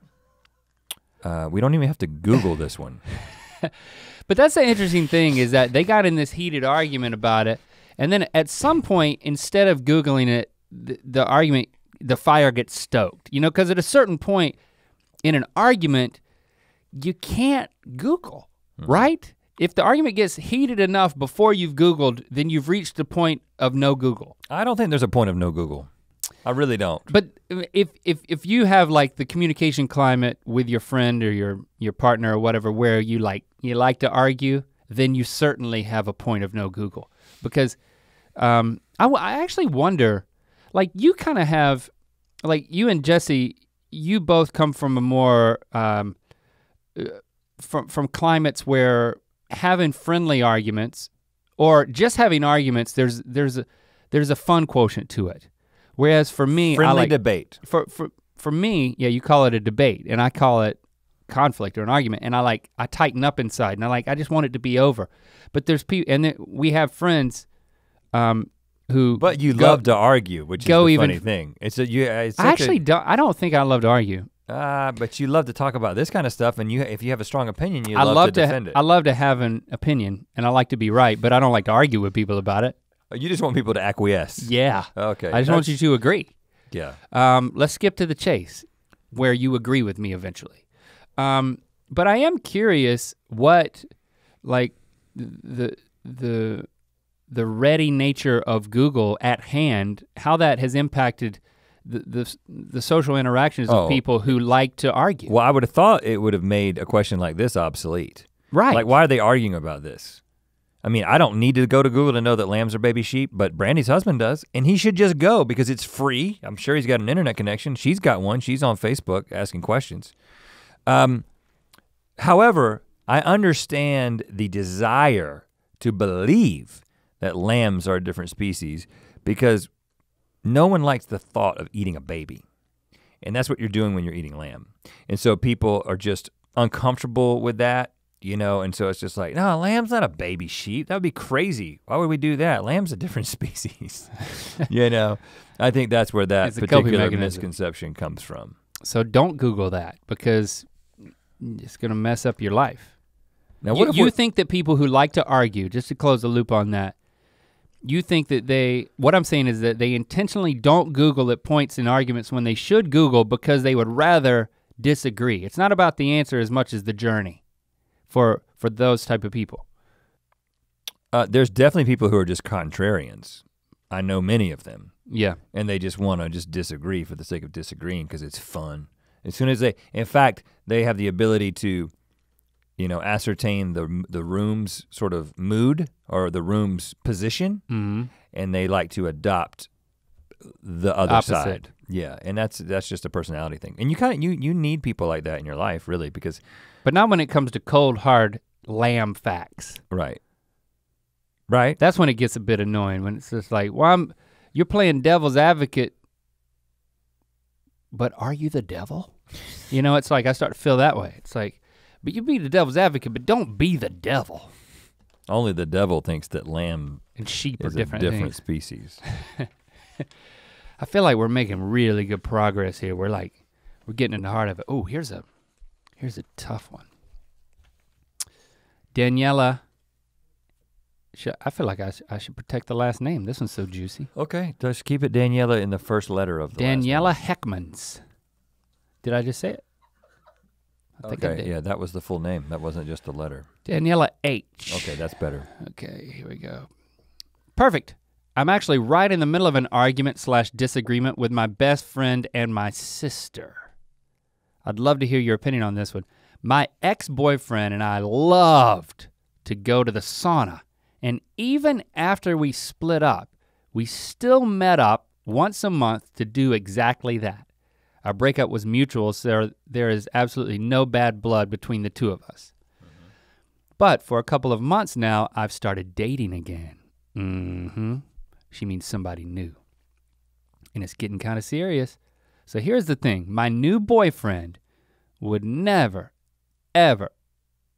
We don't even have to Google this one. But that's the interesting thing is that they got in this heated argument about it, and then at some point, instead of Googling it, the argument, the fire gets stoked. You know, because at a certain point in an argument, you can't Google, right? If the argument gets heated enough before you've Googled, then you've reached the point of no Google. I don't think there's a point of no Google. I really don't. But if you have like the communication climate with your friend or your partner or whatever where you like to argue, then you certainly have a point of no Google. Because I actually wonder, like you kind of have, like you and Jesse, you both come from a more, from climates where having friendly arguments or just having arguments, there's a fun quotient to it. Whereas for me, friendly debate. For me, yeah, you call it a debate and I call it conflict or an argument, and I tighten up inside and I just want it to be over. But there's people, and we have friends who. But you love to argue, which is the funny thing. I don't think I love to argue. But you love to talk about this kind of stuff, and if you have a strong opinion, you love to defend it. I love to have an opinion, and I like to be right, but I don't like to argue with people about it. You just want people to acquiesce. Yeah. Okay. I just want you to agree. Yeah. Let's skip to the chase, where you agree with me eventually. But I am curious what, like, the ready nature of Google at hand, how that has impacted the social interactions of people who like to argue. Well, I would have thought it would have made a question like this obsolete. Right. Like, why are they arguing about this? I mean, I don't need to go to Google to know that lambs are baby sheep, but Brandy's husband does, and he should just go because it's free. I'm sure he's got an internet connection. She's got one. She's on Facebook asking questions. However, I understand the desire to believe that lambs are a different species because no one likes the thought of eating a baby. And that's what you're doing when you're eating lamb. And so people are just uncomfortable with that. You know, and so it's just like, no, lamb's not a baby sheep. That would be crazy. Why would we do that? Lamb's a different species. You know, I think that's where that particular misconception comes from. So don't Google that because it's gonna mess up your life. Now, you think that people who like to argue, just to close the loop on that, you think that what I'm saying is that they intentionally don't Google at points in arguments when they should Google because they would rather disagree. It's not about the answer as much as the journey. For those type of people? There's definitely people who are just contrarians. I know many of them. Yeah. And they just wanna just disagree for the sake of disagreeing because it's fun. As soon as in fact, they have the ability to, you know, ascertain the room's sort of mood or the room's position, and they like to adopt the other side. Yeah, and that's just a personality thing. And you need people like that in your life, really, because. But not when it comes to cold, hard lamb facts. Right. Right. That's when it gets a bit annoying, when it's just like, well, you're playing devil's advocate, but are you the devil? You know, it's like, I start to feel that way. It's like, but you be the devil's advocate, but don't be the devil. Only the devil thinks that lamb and sheep are is different a different species. I feel like we're making really good progress here. We're getting in the heart of it. Oh, here's a tough one. Daniela, I feel like I should protect the last name. This one's so juicy. Okay, just keep it Daniela in the first letter of the Daniela last name. Heckmans. Did I just say it? I think I did. Yeah, that was the full name. That wasn't just a letter. Daniela H. Okay, that's better. Okay, here we go. Perfect. I'm actually right in the middle of an argument/disagreement with my best friend and my sister. I'd love to hear your opinion on this one. My ex-boyfriend and I loved to go to the sauna, and even after we split up, we still met up once a month to do exactly that. Our breakup was mutual, so there is absolutely no bad blood between the two of us. Mm-hmm. But for a couple of months now, I've started dating again. Mm-hmm. She means somebody new. And it's getting kind of serious. So here's the thing, my new boyfriend would never, ever,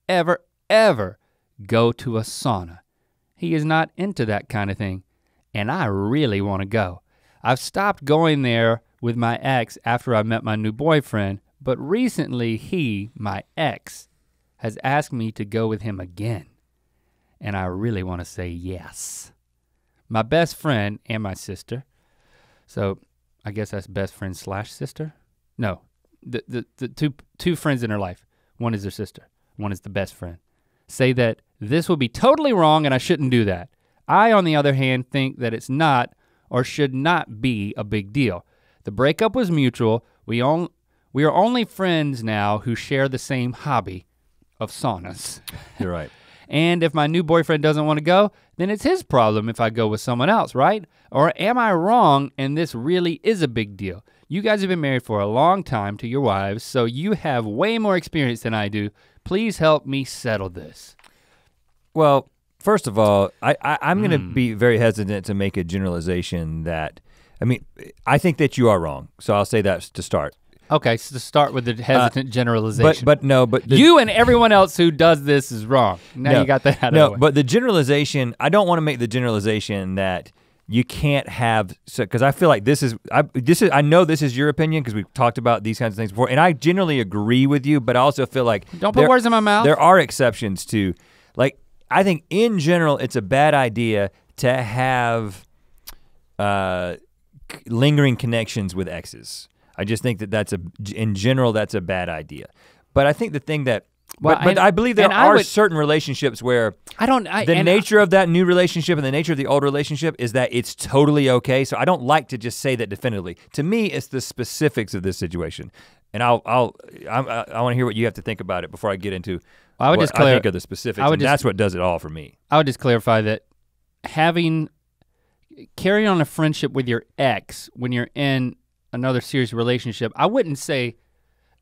ever, ever go to a sauna. He is not into that kind of thing, and I really wanna go. I've stopped going there with my ex after I met my new boyfriend, but recently he, my ex, has asked me to go with him again, and I really wanna say yes. My best friend and my sister, so I guess that's best friend slash sister? No, the two friends in her life. One is her sister, one is the best friend. Say that this will be totally wrong and I shouldn't do that. I, on the other hand, think that it's not or should not be a big deal. The breakup was mutual. We are only friends now who share the same hobby of saunas. You're right. And if my new boyfriend doesn't want to go, then it's his problem if I go with someone else, right? Or am I wrong and this really is a big deal? You guys have been married for a long time to your wives, so you have way more experience than I do. Please help me settle this. Well, first of all, I'm gonna be very hesitant to make a generalization that, I think that you are wrong, so I'll say that to start. Okay, so to start with the hesitant generalization. But you and everyone else who does this is wrong. Now you got that out of the way. No, but the generalization, I don't wanna make the generalization that you can't have, because I feel like I know this is your opinion because we've talked about these kinds of things before, and I generally agree with you, but I also feel like don't put words in my mouth. There are exceptions to, like, I think in general it's a bad idea to have lingering connections with exes. I just think that in general that's a bad idea. But I think the thing that, but I believe there are certain relationships where the nature of that new relationship and the nature of the old relationship is that it's totally okay. So I don't like to just say that definitively. To me, it's the specifics of this situation. And I wanna hear what you have to think about it before I get into I think of the specifics, and that's what does it all for me. I would just clarify that carrying on a friendship with your ex when you're in another serious relationship, I wouldn't say,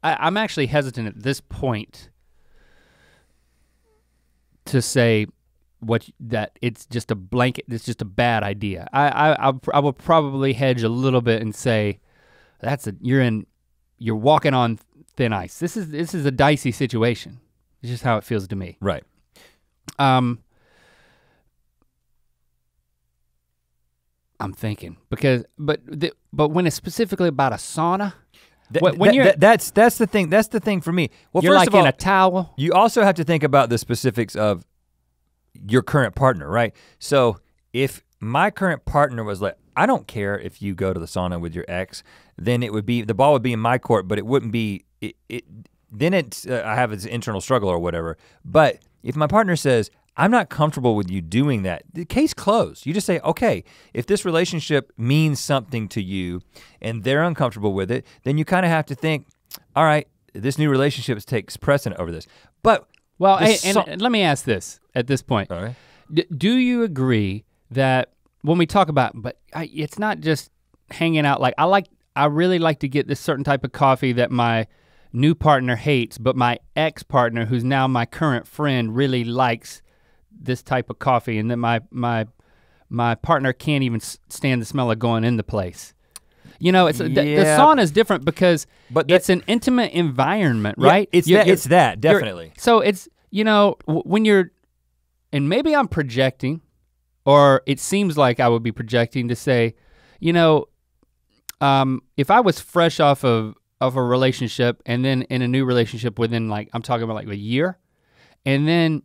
I'm actually hesitant at this point to say that it's just a blanket, it's just a bad idea. I would probably hedge a little bit and say, you're walking on thin ice. This is a dicey situation. It's just how it feels to me. Right. I'm thinking because, but when it's specifically about a sauna, that's the thing. That's the thing for me. Well, you're first like of all, in a towel. You also have to think about the specifics of your current partner, right? So if my current partner was like, I don't care if you go to the sauna with your ex, then the ball would be in my court, but it wouldn't be. Then I have this internal struggle or whatever. But if my partner says, I'm not comfortable with you doing that, the case closed. You just say, okay, if this relationship means something to you and they're uncomfortable with it, then you kind of have to think, all right, this new relationship takes precedent over this. But and let me ask this at this point. All right. Do you agree that when we talk about, it's not just hanging out, like I really like to get this certain type of coffee that my new partner hates, but my ex-partner, who's now my current friend, really likes this type of coffee, and then my partner can't even stand the smell of going in the place. You know, the sauna is different because it's an intimate environment, right? It's that, definitely. So it's, when you're, and maybe I'm projecting, or it seems like I would be projecting to say, if I was fresh off of a relationship and then in a new relationship within, like, I'm talking about like a year, and then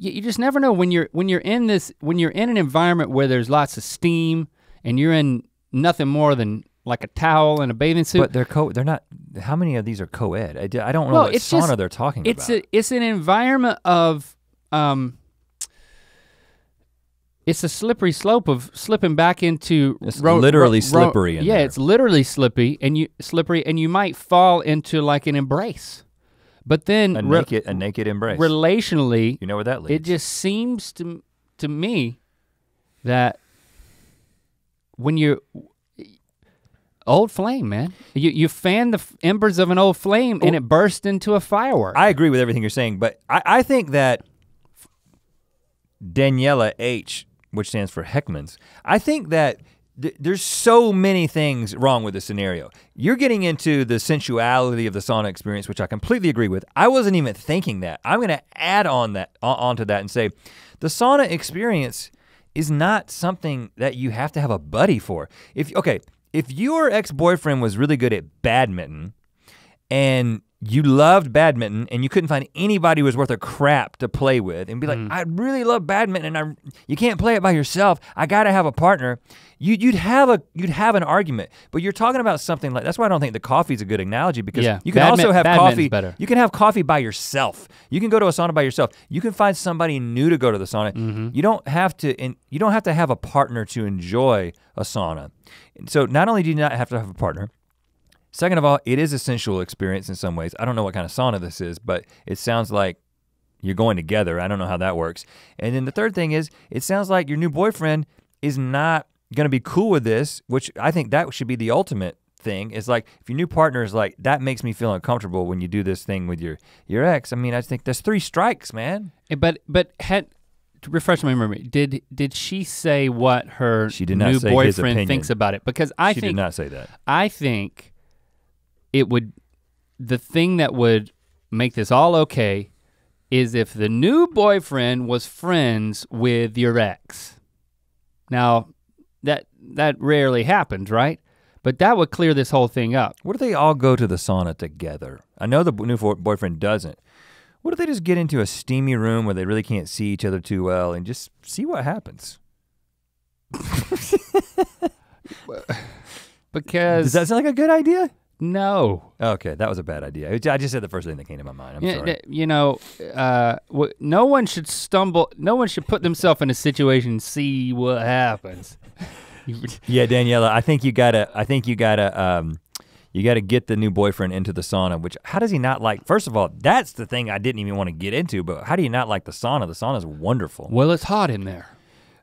you just never know when you're in an environment where there's lots of steam and you're in nothing more than like a towel and a bathing suit. But they're not, how many of these are co-ed? I don't know what sauna they're talking about. It's an environment of, it's a slippery slope of slipping back into It's literally slippery in yeah, there. it's literally slippery, and you might fall into like an embrace. But then a naked embrace. Relationally, You know where that leads. it just seems to me that when you're old flame, man, you fan the embers of an old flame and it bursts into a firework. I agree with everything you're saying, but I think that Daniela H, which stands for Heckmans, I think that there's so many things wrong with the scenario. You're getting into the sensuality of the sauna experience, which I completely agree with. I wasn't even thinking that. I'm gonna add onto that and say, the sauna experience is not something that you have to have a buddy for. If your ex-boyfriend was really good at badminton and you loved badminton and you couldn't find anybody who was worth a crap to play with and be like, I really love badminton and you can't play it by yourself, I gotta have a partner, you'd have an argument. But you're talking about something like, that's why I don't think the coffee's a good analogy, because you can also have coffee, better. You can have coffee by yourself. You can go to a sauna by yourself. You can find somebody new to go to the sauna. You don't have to have a partner to enjoy a sauna. And so not only do you not have to have a partner, second of all, it is a sensual experience in some ways. I don't know what kind of sauna this is, but it sounds like you're going together. I don't know how that works. And then the third thing is, it sounds like your new boyfriend is not gonna be cool with this, which I think that should be the ultimate thing. Is like, if your new partner is like, that makes me feel uncomfortable when you do this thing with your ex. I mean, I think that's 3 strikes, man. But to refresh my memory, did she say what her new boyfriend thinks about it? Because she did not say that. I think the thing that would make this all okay is if the new boyfriend was friends with your ex. Now, that rarely happens, right? But that would clear this whole thing up. What if they all go to the sauna together? I know the new boyfriend doesn't. What if they just get into a steamy room where they really can't see each other too well and just see what happens? Because does that sound like a good idea? No. Okay, that was a bad idea. I just said the first thing that came to my mind. I'm sorry. You know, no one should put themselves in a situation and see what happens. Yeah, Daniela, I think you gotta get the new boyfriend into the sauna, which, how does he not like, first of all, that's the thing I didn't even want to get into, but how do you not like the sauna? The sauna's wonderful. Well, it's hot in there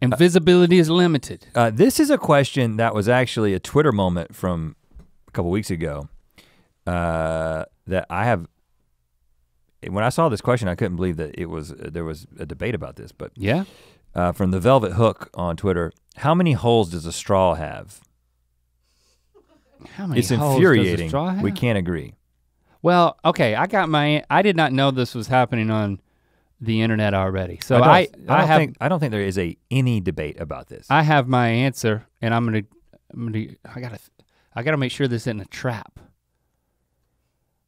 and visibility is limited. This is a question that was actually a Twitter moment from a couple weeks ago that I have, when I saw this question, I couldn't believe that there was a debate about this, but yeah. From the Velvet Hook on Twitter, how many holes does a straw have? How many it's holes infuriating. Does a straw have? We can't agree. Well, okay, I did not know this was happening on the internet already. So I don't think there is any debate about this. I have my answer, and I gotta make sure this isn't a trap.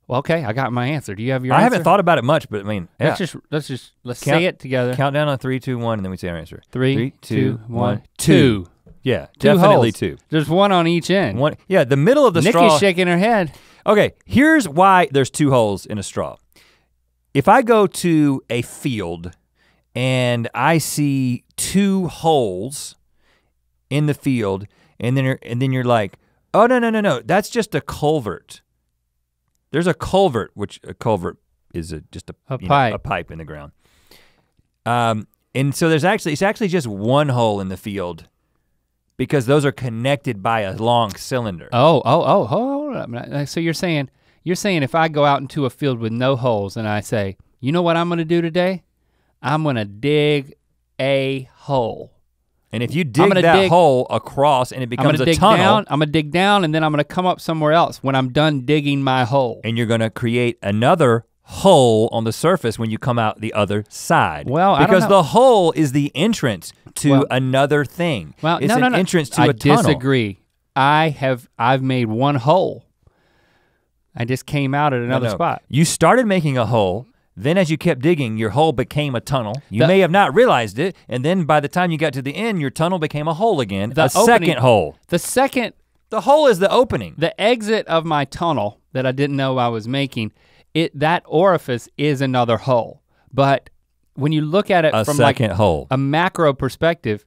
Well, okay, I got my answer. Do you have your answer? I haven't thought about it much, but I mean, yeah. Let's say it together. Count down on 3, 2, 1, and then we say our answer. 3, 2, 1, 2. Yeah, two definitely holes. 2. There's one on each end. One, yeah, the middle of the straw. Nikki's shaking her head. Okay, here's why there's 2 holes in a straw. If I go to a field and I see 2 holes in the field, and then you're like, oh no, that's just a culvert. There's a culvert, which a culvert is just a pipe in the ground. And so it's actually just one hole in the field, because those are connected by a long cylinder. Hold up. So you're saying if I go out into a field with no holes and I say, you know what I'm gonna do today? I'm gonna dig a hole. And if you dig that hole across and it becomes a tunnel. I'm gonna dig down and then I'm gonna come up somewhere else when I'm done digging my hole. And you're gonna create another hole on the surface when you come out the other side. Well, because the hole is the entrance to another thing. Well, it's an entrance to a tunnel. I disagree. I've made one hole. I just came out at another spot. You started making a hole, then as you kept digging, your hole became a tunnel. You may have not realized it, and then by the time you got to the end, your tunnel became a hole again, second hole. The hole is the opening. The exit of my tunnel that I didn't know I was making, that orifice is another hole. But when you look at it from like a macro perspective,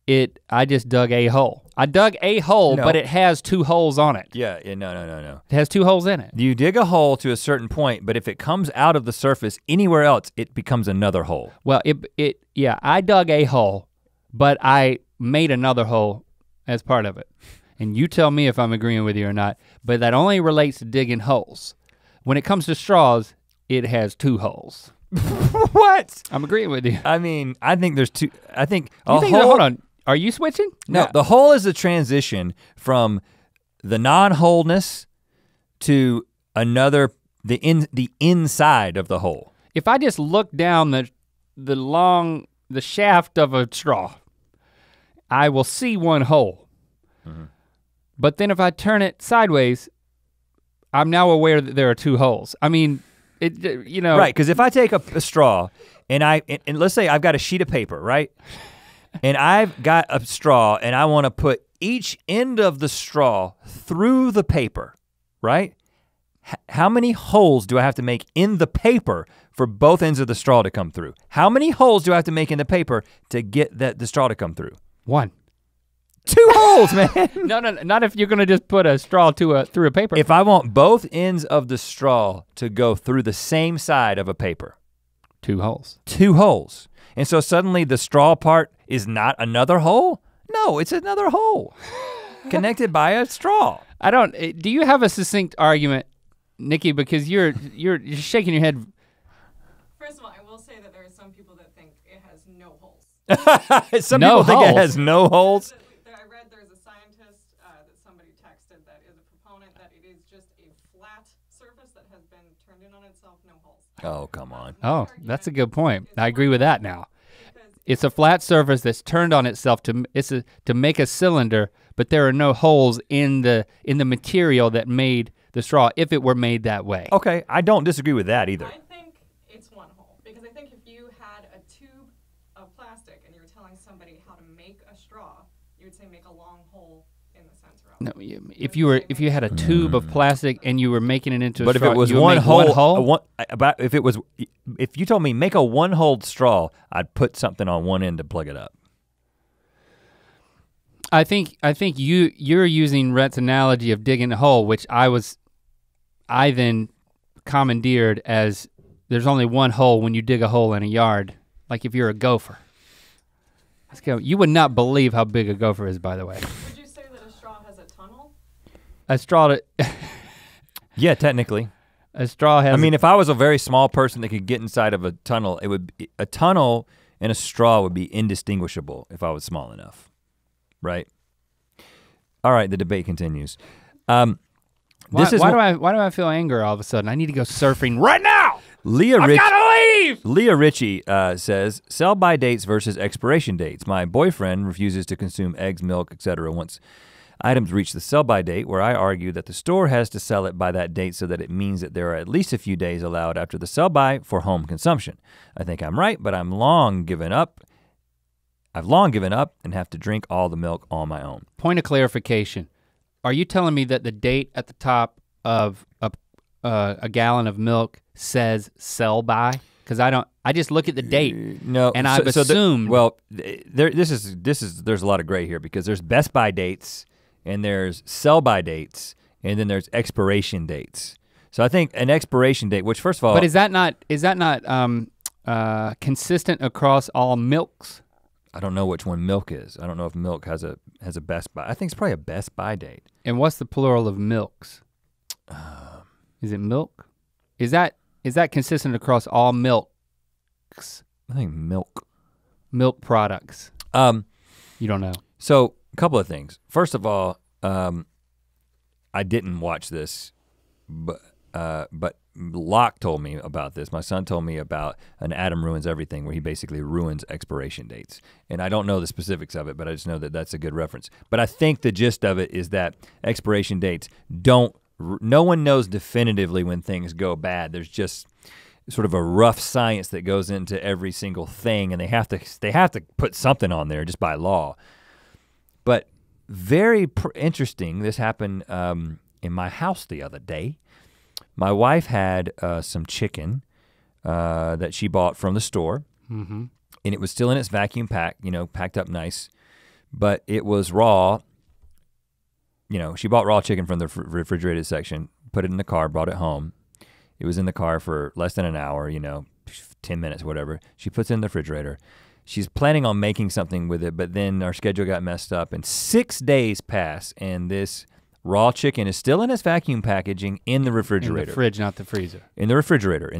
I just dug a hole. I dug a hole, No. but it has 2 holes on it. Yeah, no. It has 2 holes in it. You dig a hole to a certain point, but if it comes out of the surface anywhere else, it becomes another hole. Well, yeah, I dug a hole, but I made another hole as part of it. And you tell me if I'm agreeing with you or not, but that only relates to digging holes. When it comes to straws, it has 2 holes. What? I'm agreeing with you. I mean, I think there's 2, I think You think that- hold on, are you switching? No, the hole is a transition from the non-wholeness to another, the inside of the hole. If I just look down the shaft of a straw, I will see 1 hole. Mm-hmm. But then if I turn it sideways, I'm now aware that there are 2 holes. I mean, you know. Right, because if I take a straw and let's say I've got a sheet of paper, right? And I've got a straw and I wanna put each end of the straw through the paper, right? How many holes do I have to make in the paper for both ends of the straw to come through? How many holes do I have to make in the paper to get the straw to come through? 1. 2 holes, man. No, not if you're gonna just put a straw through a paper. If I want both ends of the straw to go through the same side of a paper. 2 holes. 2 holes. And so suddenly the straw part is not another hole? No, it's another hole connected by a straw. Do you have a succinct argument, Nikki? Because you're shaking your head. First of all, I will say that there are some people that think it has no holes. Some No people think it holes. has no holes. I read there's a scientist that somebody texted that is a proponent that it is just a flat surface that has been turned in on itself, no holes. Oh, come on. Oh, that's a good point. I agree with that now. It's a flat surface that's turned on itself to make a cylinder, but there are no holes in the material that made the straw if it were made that way. Okay, I don't disagree with that either. I think it's 1 hole because I think if you had a tube of plastic and you were telling somebody how to make a straw, you would say make a long hole in the center of it. No, if you had a tube of plastic and you were making it into a But straw, if it was you would one make hole, if you told me make a 1-holed straw, I'd put something on one end to plug it up. I think you're using Rhett's analogy of digging a hole, which I then commandeered as there's only 1 hole when you dig a hole in a yard, like if you're a gopher. Let's go. You would not believe how big a gopher is, by the way. Would you say that a straw has a tunnel? A straw, Yeah, technically. a straw has. I mean, if I was a very small person that could get inside of a tunnel, a tunnel and a straw would be indistinguishable if I was small enough, right? All right, the debate continues. why do I feel anger all of a sudden? I need to go surfing right now. I've gotta leave. Leah Ritchie says, sell-by dates versus expiration dates. My boyfriend refuses to consume eggs, milk, etc. once items reach the sell-by date, where I argue that the store has to sell it by that date so that it means that there are at least a few days allowed after the sell-by for home consumption. I think I'm right, but I've long given up and have to drink all the milk on my own. Point of clarification. Are you telling me that the date at the top of a gallon of milk says sell by? Because I just look at the date. No, and I've assumed. There's a lot of gray here because there's best by dates and there's sell by dates and then there's expiration dates. So I think an expiration date, which first of all. But is that not consistent across all milks? I don't know which one milk is. I don't know if milk has a best by. I think it's probably a best by date. And what's the plural of milks? Is it milk? Is that consistent across all milks? I think milk. Milk products. You don't know. So a couple of things. First of all, I didn't watch this, but Locke told me about this. My son told me about an Adam Ruins Everything where he basically ruins expiration dates. And I don't know the specifics of it, but I just know that that's a good reference. But I think the gist of it is that expiration dates no one knows definitively when things go bad. There's just sort of a rough science that goes into every single thing and they have to put something on there just by law. But very interesting, this happened in my house the other day. My wife had some chicken that she bought from the store, and it was still in its vacuum pack, packed up nice. but it was raw. You know, she bought raw chicken from the refrigerated section, put it in the car, brought it home. It was in the car for less than an hour, 10 minutes, whatever. She puts it in the refrigerator. She's planning on making something with it, but then our schedule got messed up and 6 days pass and this raw chicken is still in its vacuum packaging in the refrigerator. In the fridge, not the freezer. In the refrigerator,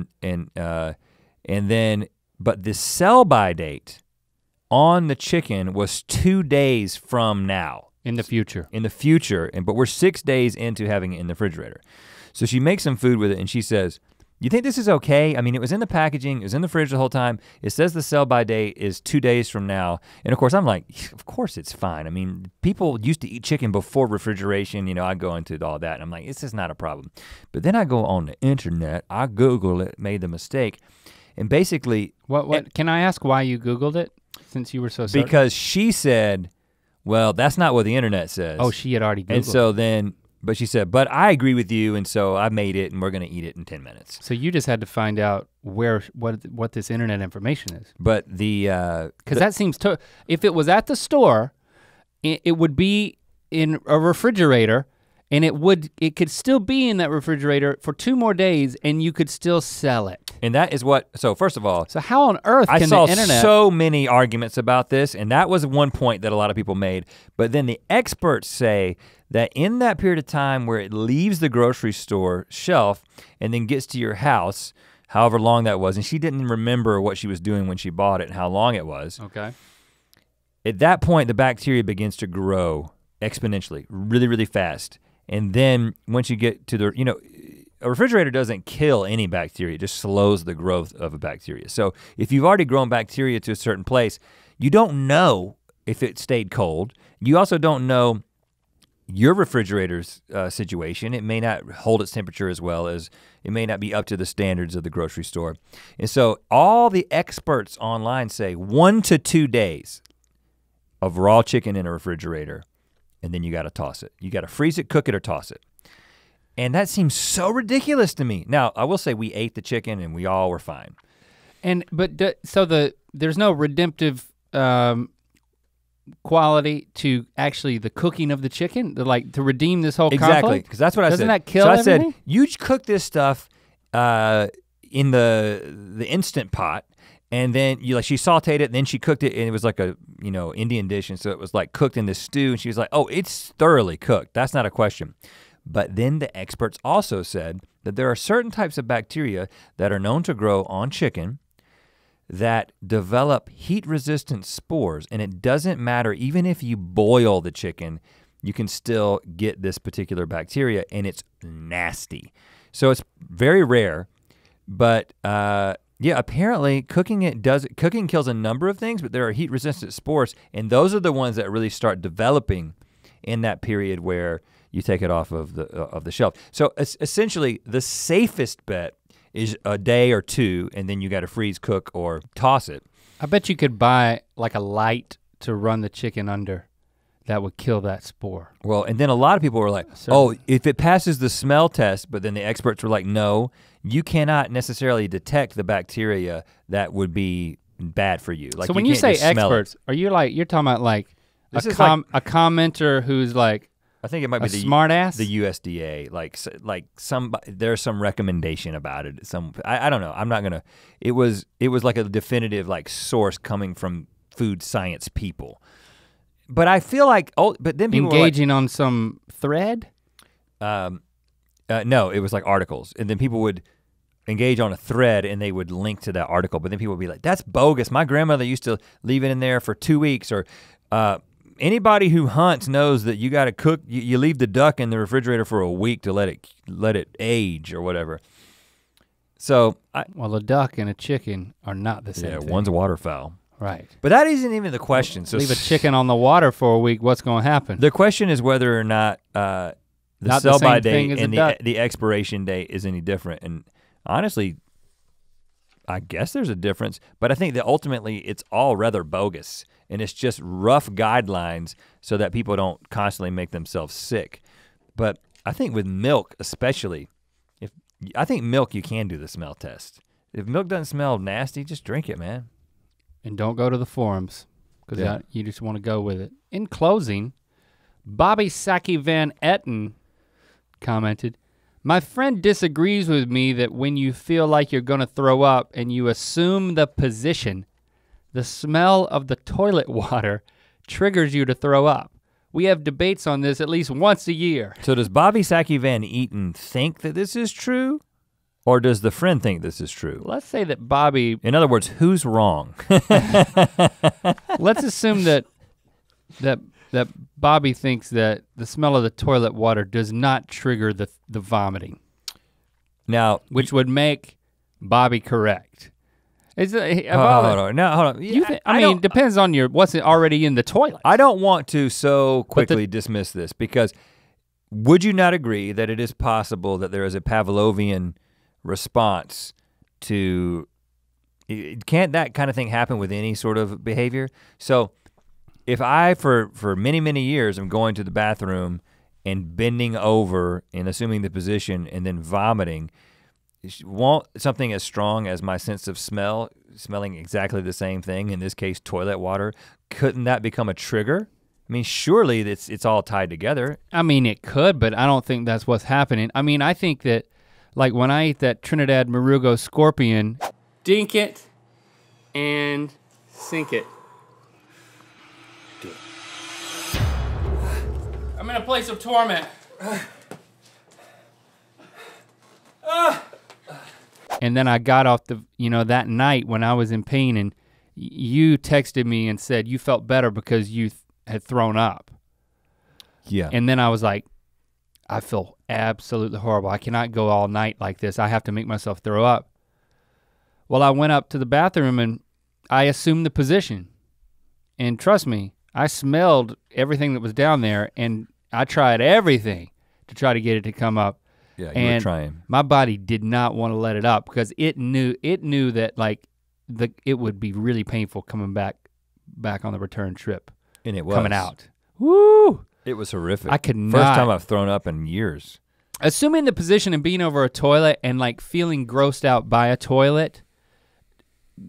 but the sell-by date on the chicken was 2 days from now. In the future. In the future, but we're 6 days into having it in the refrigerator. So she makes some food with it and she says, you think this is okay? I mean, it was in the packaging, it was in the fridge the whole time. It says the sell-by date is 2 days from now. And of course, I'm like, of course it's fine. I mean, people used to eat chicken before refrigeration. I go into all that and I'm like, this is not a problem. But then I go on the internet, I Google it, made the mistake. And basically- Can I ask why you Googled it since you were so certain? Because she said, well, that's not what the internet says. Oh, she had already Googled And so then, but she said, but I agree with you, and so I made it, and we're gonna eat it in 10 minutes. So you just had to find out what this internet information is. But because that seems if it was at the store, it would be in a refrigerator, and it could still be in that refrigerator for 2 more days, and you could still sell it. And that is what. So first of all, so how on earth can the internet? I saw so many arguments about this, and that was one point that a lot of people made. But then the experts say that in that period of time where it leaves the grocery store shelf and then gets to your house, however long that was, and she didn't remember what she was doing when she bought it and how long it was. Okay. At that point, the bacteria begins to grow exponentially, really, really fast. And then once you get to a refrigerator doesn't kill any bacteria, it just slows the growth of a bacteria. So if you've already grown bacteria to a certain place, you don't know if it stayed cold. You also don't know your refrigerator's situation. It may not hold its temperature as well as, it may not be up to the standards of the grocery store. And so all the experts online say 1 to 2 days of raw chicken in a refrigerator, and then you gotta toss it. You gotta freeze it, cook it, or toss it. And that seems so ridiculous to me. Now, I will say we ate the chicken and we all were fine. There's no redemptive quality to actually the cooking of the chicken, to redeem this whole conflict? Exactly, because that's what I said. Doesn't that kill everything? So I said, you cook this stuff in the Instant Pot, and then she sauteed it, and then she cooked it, and it was like a Indian dish, and so it was like cooked in this stew, and she was like, oh, it's thoroughly cooked. That's not a question. But then the experts also said that there are certain types of bacteria that are known to grow on chicken that develop heat-resistant spores, and it doesn't matter, even if you boil the chicken, you can still get this particular bacteria, and it's nasty. So it's very rare, but apparently cooking kills a number of things, but there are heat-resistant spores, and those are the ones that really start developing in that period where you take it off of the shelf. So essentially, the safest bet is a day or 2, and then you gotta freeze, cook, or toss it. I bet you could buy like a light to run the chicken under that would kill that spore. Well, and then a lot of people were like, oh, if it passes the smell test, but then the experts were like, no, you cannot necessarily detect the bacteria that would be bad for you. Like, so when you say experts, are you you're talking about a commenter who's like, I think it might be the smart ass? The USDA, there's some recommendation about it. I don't know. I'm not gonna. It was like a definitive source coming from food science people. But I feel but then people engaging on some thread. No, it was like articles, and then people would engage on a thread, and they would link to that article. But then people would be like, "That's bogus. My grandmother used to leave it in there for 2 weeks," or. Anybody who hunts knows that you gotta cook, you leave the duck in the refrigerator for a week to let it age or whatever. So a duck and a chicken are not the same thing. Yeah, one's a waterfowl. Right. But that isn't even the question. So leave a chicken on the water for a week, what's gonna happen? The question is whether or not the sell-by date and the expiration date is any different. And honestly, I guess there's a difference, but I think that ultimately it's all rather bogus. And it's just rough guidelines so that people don't constantly make themselves sick. But I think with milk especially, I think milk you can do the smell test. If milk doesn't smell nasty, just drink it, man. And don't go to the forums. because Yeah. you just want to go with it. In closing, Bobby Saki Van Etten commented, my friend disagrees with me that when you feel like you're gonna throw up and you assume the position, the smell of the toilet water triggers you to throw up. We have debates on this at least once a year. So does Bobby Saki Van Eaton think that this is true? Or does the friend think this is true? Let's say that Bobby, In other words, who's wrong? let's assume that Bobby thinks that the smell of the toilet water does not trigger the vomiting, Now, which would make Bobby correct. Hold hold on. Yeah, I mean, depends on what's already in the toilet. I don't want to so quickly dismiss this because would you not agree that it is possible that there is a Pavlovian response to, can't that kind of thing happen with any sort of behavior? So if I, for many, many years, am going to the bathroom and bending over and assuming the position and then vomiting, won't something as strong as my sense of smelling exactly the same thing, in this case toilet water, couldn't that become a trigger? I mean, surely it's all tied together. I mean, it could, but I don't think that's what's happening. I mean, I think that, like when I ate that Trinidad Marugo scorpion, dink it and sink it. I'm in a place of torment. And then I got off that night when I was in pain, and you texted me and said you felt better because you had thrown up. Yeah. And then I was like, I feel absolutely horrible. I cannot go all night like this. I have to make myself throw up. Well, I went up to the bathroom and I assumed the position. And trust me, I smelled everything that was down there and I tried everything to try to get it to come up. Yeah, you were trying. My body did not want to let it up because it knew that like it would be really painful coming back on the return trip. And it was. Coming out. Woo! It was horrific. I could not. First time I've thrown up in years. Assuming the position and being over a toilet and like feeling grossed out by a toilet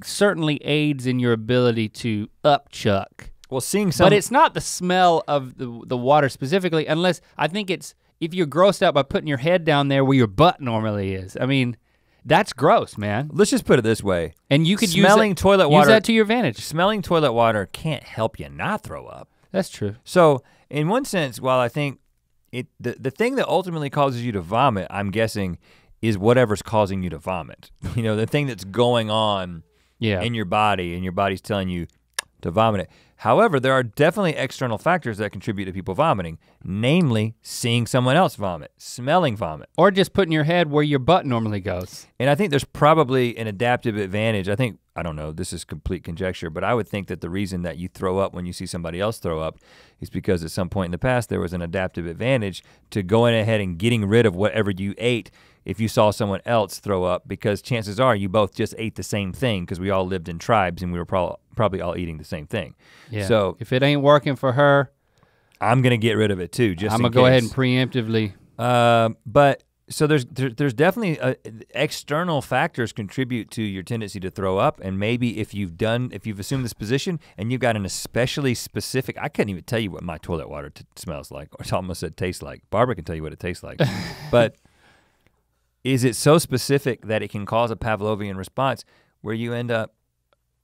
certainly aids in your ability to upchuck. Well, seeing some. But it's not the smell of the water specifically, unless I think it's if you're grossed out by putting your head down there where your butt normally is. I mean, that's gross, man. Let's just put it this way. And you could smelling toilet water. Use that to your advantage. Smelling toilet water can't help you not throw up. That's true. So in one sense, while I think the thing that ultimately causes you to vomit, I'm guessing, is whatever's causing you to vomit. You know, the thing that's going on in your body, and your body's telling you to vomit it. However, there are definitely external factors that contribute to people vomiting, namely seeing someone else vomit, smelling vomit. Or just putting your head where your butt normally goes. And I think there's probably an adaptive advantage. I don't know, this is complete conjecture, but I would think that the reason that you throw up when you see somebody else throw up is because at some point in the past there was an adaptive advantage to going ahead and getting rid of whatever you ate if you saw someone else throw up, because chances are you both just ate the same thing because we all lived in tribes and we were probably all eating the same thing. Yeah. So if it ain't working for her, I'm gonna get rid of it too, just I'm in gonna go ahead case. and preemptively. But so there's definitely external factors contribute to your tendency to throw up, and maybe if you've assumed this position and you've got an especially specific, I couldn't even tell you what my toilet water smells like, or I almost said tastes like. Barbara can tell you what it tastes like, but is it so specific that it can cause a Pavlovian response where you end up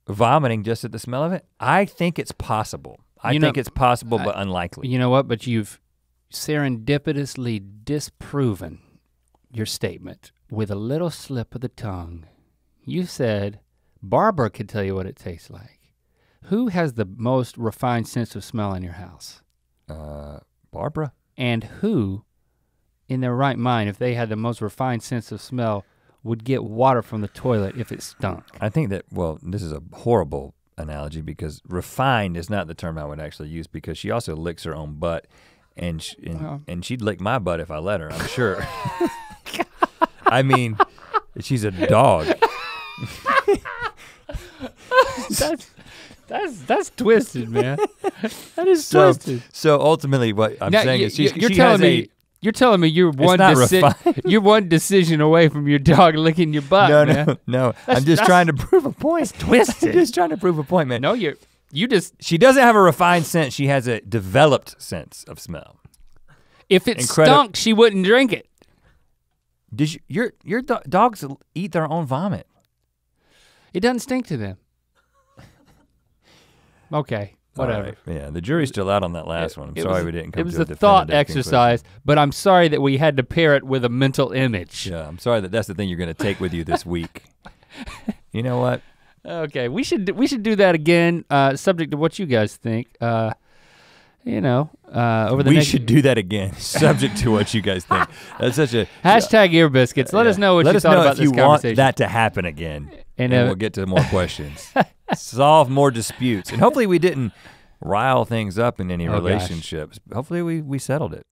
vomiting just at the smell of it? I think it's possible. I think it's possible, but unlikely. You know what, but you've serendipitously disproven your statement with a little slip of the tongue. You said Barbara could tell you what it tastes like. Who has the most refined sense of smell in your house? Barbara. And who, in their right mind, if they had the most refined sense of smell, would get water from the toilet if it stunk? I think that, well, this is a horrible analogy because refined is not the term I would actually use, because she also licks her own butt, and she'd lick my butt if I let her, I'm sure. I mean, she's a dog. That's twisted, man. That is twisted. So ultimately what I'm saying is you're telling me you're one decision away from your dog licking your butt, man. No. I'm just trying to prove a point. Twisted. I'm just trying to prove a point, man. No, you're She doesn't have a refined sense, she has a developed sense of smell. If it stunk, she wouldn't drink it. Your dogs eat their own vomit. It doesn't stink to them. Okay, whatever. Right. Yeah, the jury's still out on that last one. I'm sorry we didn't come to a definitive It was a thought exercise, but I'm sorry that we had to pair it with a mental image. Yeah, I'm sorry that's the thing you're gonna take with you this week. You know what? Okay, we should do that again, subject to what you guys think. Over the We should do that again, subject to what you guys think. That's such a hashtag Ear Biscuits. Let us know what you thought about this conversation. Let us know if you want that to happen again, and we'll get to more questions. Solve more disputes, and hopefully we didn't rile things up in any relationships. Hopefully we settled it.